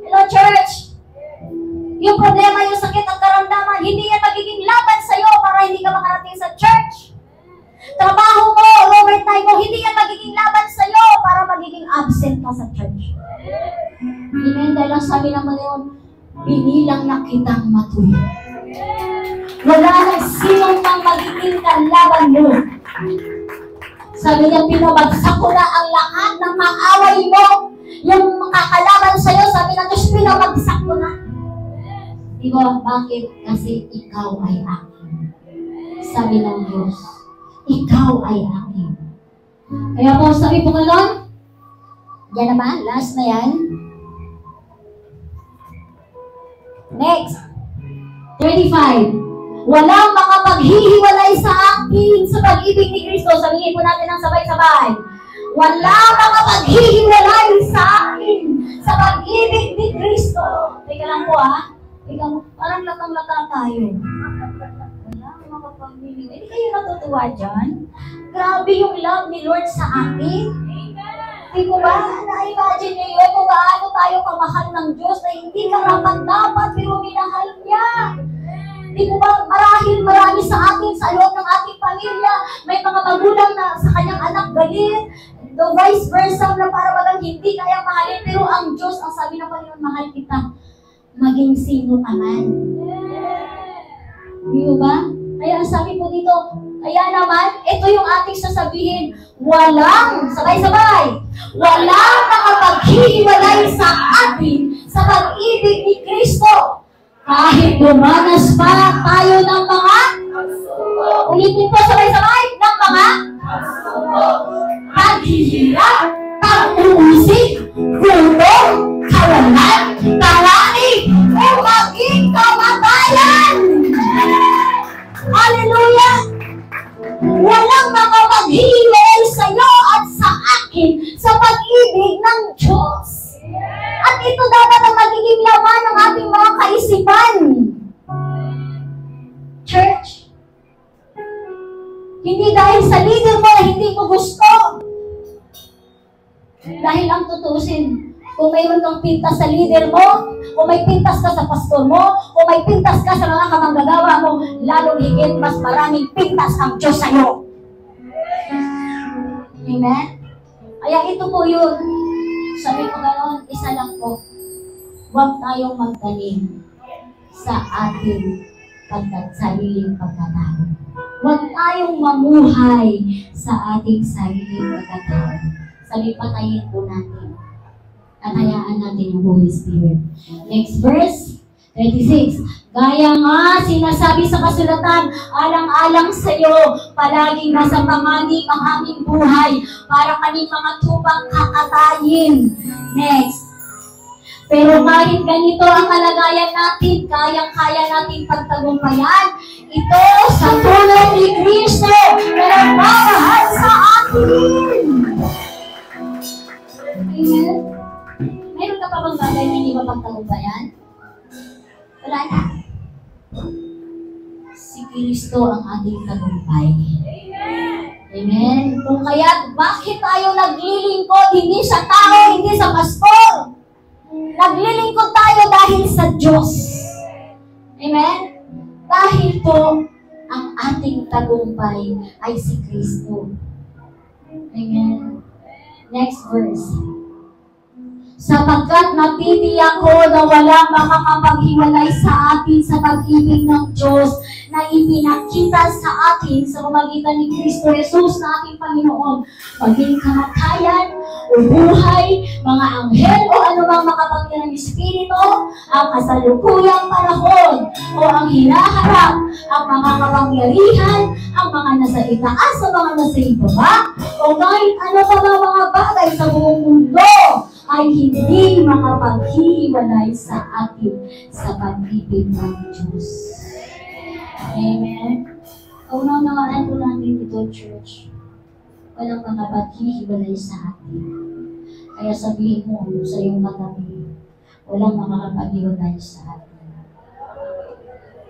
S1: Hello, church! Yung problema, yung sakit at karamdaman, hindi yan magiging laban sa iyo para hindi ka makarating sa church. Trabaho mo, overtime mo, hindi yan magiging laban sa iyo para magiging absent ka sa church. Amen. Dahil ang sabi naman yun, binilang na kitang matuloy. Wala nang sinong mang magiging kalaban mo. Sabi niya, pinabagsak ko na ang lahat ng maaway mo. Yung makakalaban sa iyo, sabi ng Diyos, pinabagsak ko na. Diba, bakit? Kasi ikaw ay akin. Sabi ng Diyos, ikaw ay akin. Kaya po, sabi po ngayon, yan naman, last na yan. Next, 35. Walang makapaghihiwalay sa akin sa pag-ibig ni Kristo. Sabihin po natin ng sabay-sabay. Walang makapaghihiwalay sa akin sa pag-ibig ni Kristo. Teka lang po parang latang-lata tayo. Walang makapaghihiwalay. Hindi kayo natutuwa dyan? Grabe yung love ni Lord sa atin. Hindi ko ba na-imagine niyo yun kung gaano tayo kamahal ng Diyos na hindi karapat-dapat pero minahal niya. Di ko ba marami sa atin, sa loob ng ating pamilya, may mga magulang na sa kanyang anak galit, the vice versa na para bagang hindi kaya mahalin, pero ang Diyos, ang sabi ng Panginoon, mahal kita, maging sino ka man. Di ba? Kaya ang sabi po dito, kaya naman, ito yung ating sasabihin, walang, sabay-sabay, walang nakapaghiwalay sa atin sa pag-ibig ni Kristo. Kahit dumanas pa tayo ng mga ulitin po sabay-sabay ng mga paghihirap, pag-uusig, gutom, kawalan, tarani, o maging kamatayan. Hallelujah! Walang makapaghiwalay sa iyo at sa akin sa pag-ibig ng Diyos. At ito dapat ang magiging laman ng ating mga kaisipan. Church, hindi dahil sa leader mo na hindi mo gusto. Dahil ang tutusin, kung mayroon kang pintas sa leader mo, kung may pintas ka sa pastor mo, kung may pintas ka sa mga kamanggagawa mo, lalong higit mas maraming pintas ang Diyos sa iyo. Amen? Kaya ito po yun. Sabi ko gano'n, isa lang po, huwag tayong magtanim sa ating sariling pagkatao. Huwag tayong mamuhay sa ating sariling pagkatao. Sabi, patayin po natin. At hayaan natin yung Holy Spirit. Next verse, 36. Gaya nga sinasabi sa kasulatan, alang-alang sa iyo, palaging nasa panganib ang aming buhay, para kaming mga tupang kakatayin. Next. Pero kahit ganito ang kalagayan natin, kayang-kaya natin pagtagumpayan, ito sa tulong ni Kristo na nagmamahal sa atin. Amen? Meron ka pa bang bagay na hindi mapagtagumpayan? Wala na. Si Kristo ang ating tagumpay. Amen? Kung kaya, bakit tayo naglilingkod? Hindi sa tao, hindi sa pastor. Naglilingkod tayo dahil sa Diyos. Amen? Dahil po, ang ating tagumpay ay si Kristo. Amen. Next verse. Sapagkat natitiyak ko na walang makakapaghiwalay sa atin sa pag-ibig ng Diyos na ipinakita sa atin sa pamamagitan ni Kristo Jesus na ating Panginoon. Maging kamatayan o buhay, mga anghel o anumang makapangyarang espiritu, ang kasalukuyang panahon o ang hinaharap, ang mga kapangyarihan, ang mga nasa itaas o mga nasa ibaba, o kahit ano pa mga bagay sa buong mundo, ay hindi makapaghihiwalay sa atin sa pag-ibig ng Diyos. Amen. Kaunang-nawanan po natin ito, church. Walang makapaghihiwalay sa atin. Kaya sabihin mo sa iyong katabi, walang makakapaghiwalay sa atin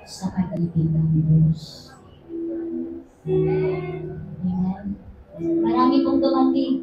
S1: sa pag-ibig ng Diyos. Amen. Marami pong darating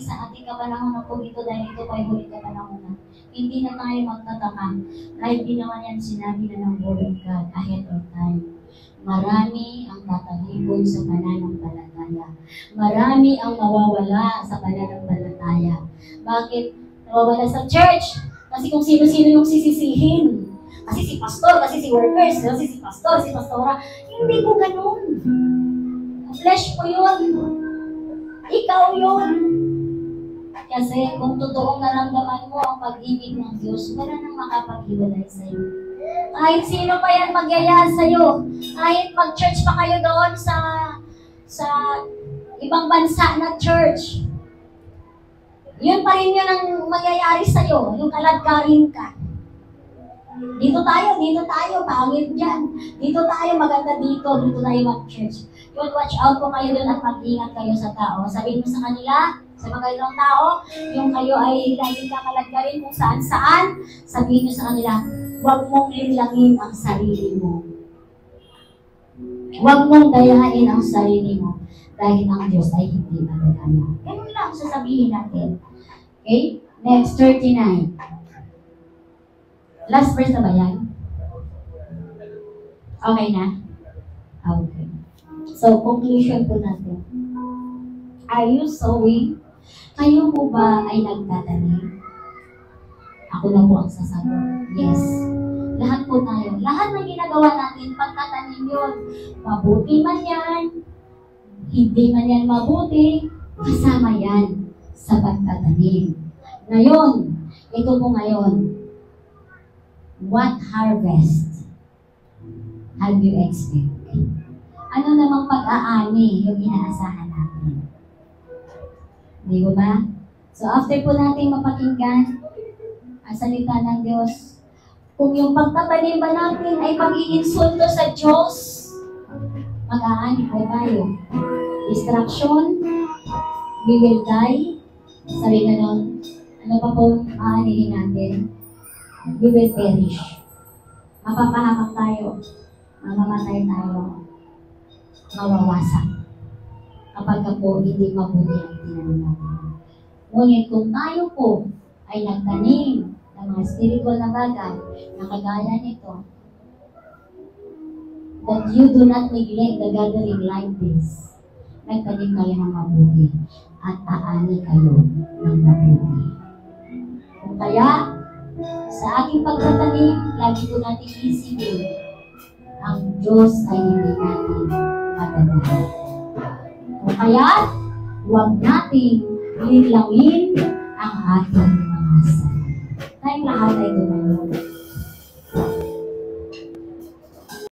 S1: sa ating kapanahon na po ito dahil ito ay huling kapanahon na. Hindi na tayo magtataka dahil di naman yan sinabi na ng Word of God ahead of time. Marami ang tatalibon sa pananampalataya. Marami ang mawawala sa pananampalataya. Bakit nawawala sa church? Kasi kung sino-sino yung sisisihin. Kasi si pastor, kasi si workers, kasi si pastor, si pastora. Hindi ko ganun. Flesh ko yun. Ikaw yun. Kasi kung totoong naramdaman mo ang pag-ibig ng Diyos, wala nang makapaghiwalay sa'yo. Kahit sino pa yan magyaya sa'yo, kahit mag-church pa kayo doon sa ibang bansa na church, yun pa rin yun ang magyayari sa'yo, yung kaladkarin ka. Dito tayo, pangit dyan. Dito tayo, maganda dito tayo mag-church. Yun, watch out po kayo doon at mag-ingat kayo sa tao. Sabihin mo sa kanila, sa mga ibang tao, yung kayo ay laging kakalagkarin kung saan-saan, sabihin nyo sa kanila, huwag mong linlangin ang sarili mo. Huwag mong dayain ang sarili mo dahil ang Diyos ay hindi madadaya. Ganun lang sasabihin natin. Okay? Next, 39. Last verse na ba yan? Okay na? Okay. So, conclusion po natin. Are you sowing? Kayo po ba ay nagtatanim? Ako na po ang sasagot. Yes. Lahat po tayo. Lahat ng ginagawa natin, pagtatanim yun. Mabuti man yan, hindi man yan mabuti, kasama yan sa pagtatanim. Ngayon, ito po ngayon, what harvest have you expect? Ano namang pag-aani yung inaasahan natin? Di ba? So after po natin mapakinggan ang salita ng Diyos, kung yung pagtatanim ba natin ay pag-iinsulto sa Diyos, mag-aani po tayo. Destruction, we will die. Sabi na nun, ano pa po aanihin natin? We will perish. Mapapahamak tayo. Mamamatay tayo. Mawawasak. Kapag po hindi mabuti ang tinanim natin. Ngunit kung tayo po ay nagtanim ng mga spiritual na bagay na kagaya nito, that you do not neglect the gathering like this, nagtanim kayo ng mabuti at aani kayo ng mabuti. Kung kaya, sa aking pagtatanim, lagi ko natin isipin, ang Diyos ay hindi natin madadala. Kung kaya, huwag natin linlangin ang ating mga sala. Tayong lahat ay tumayo.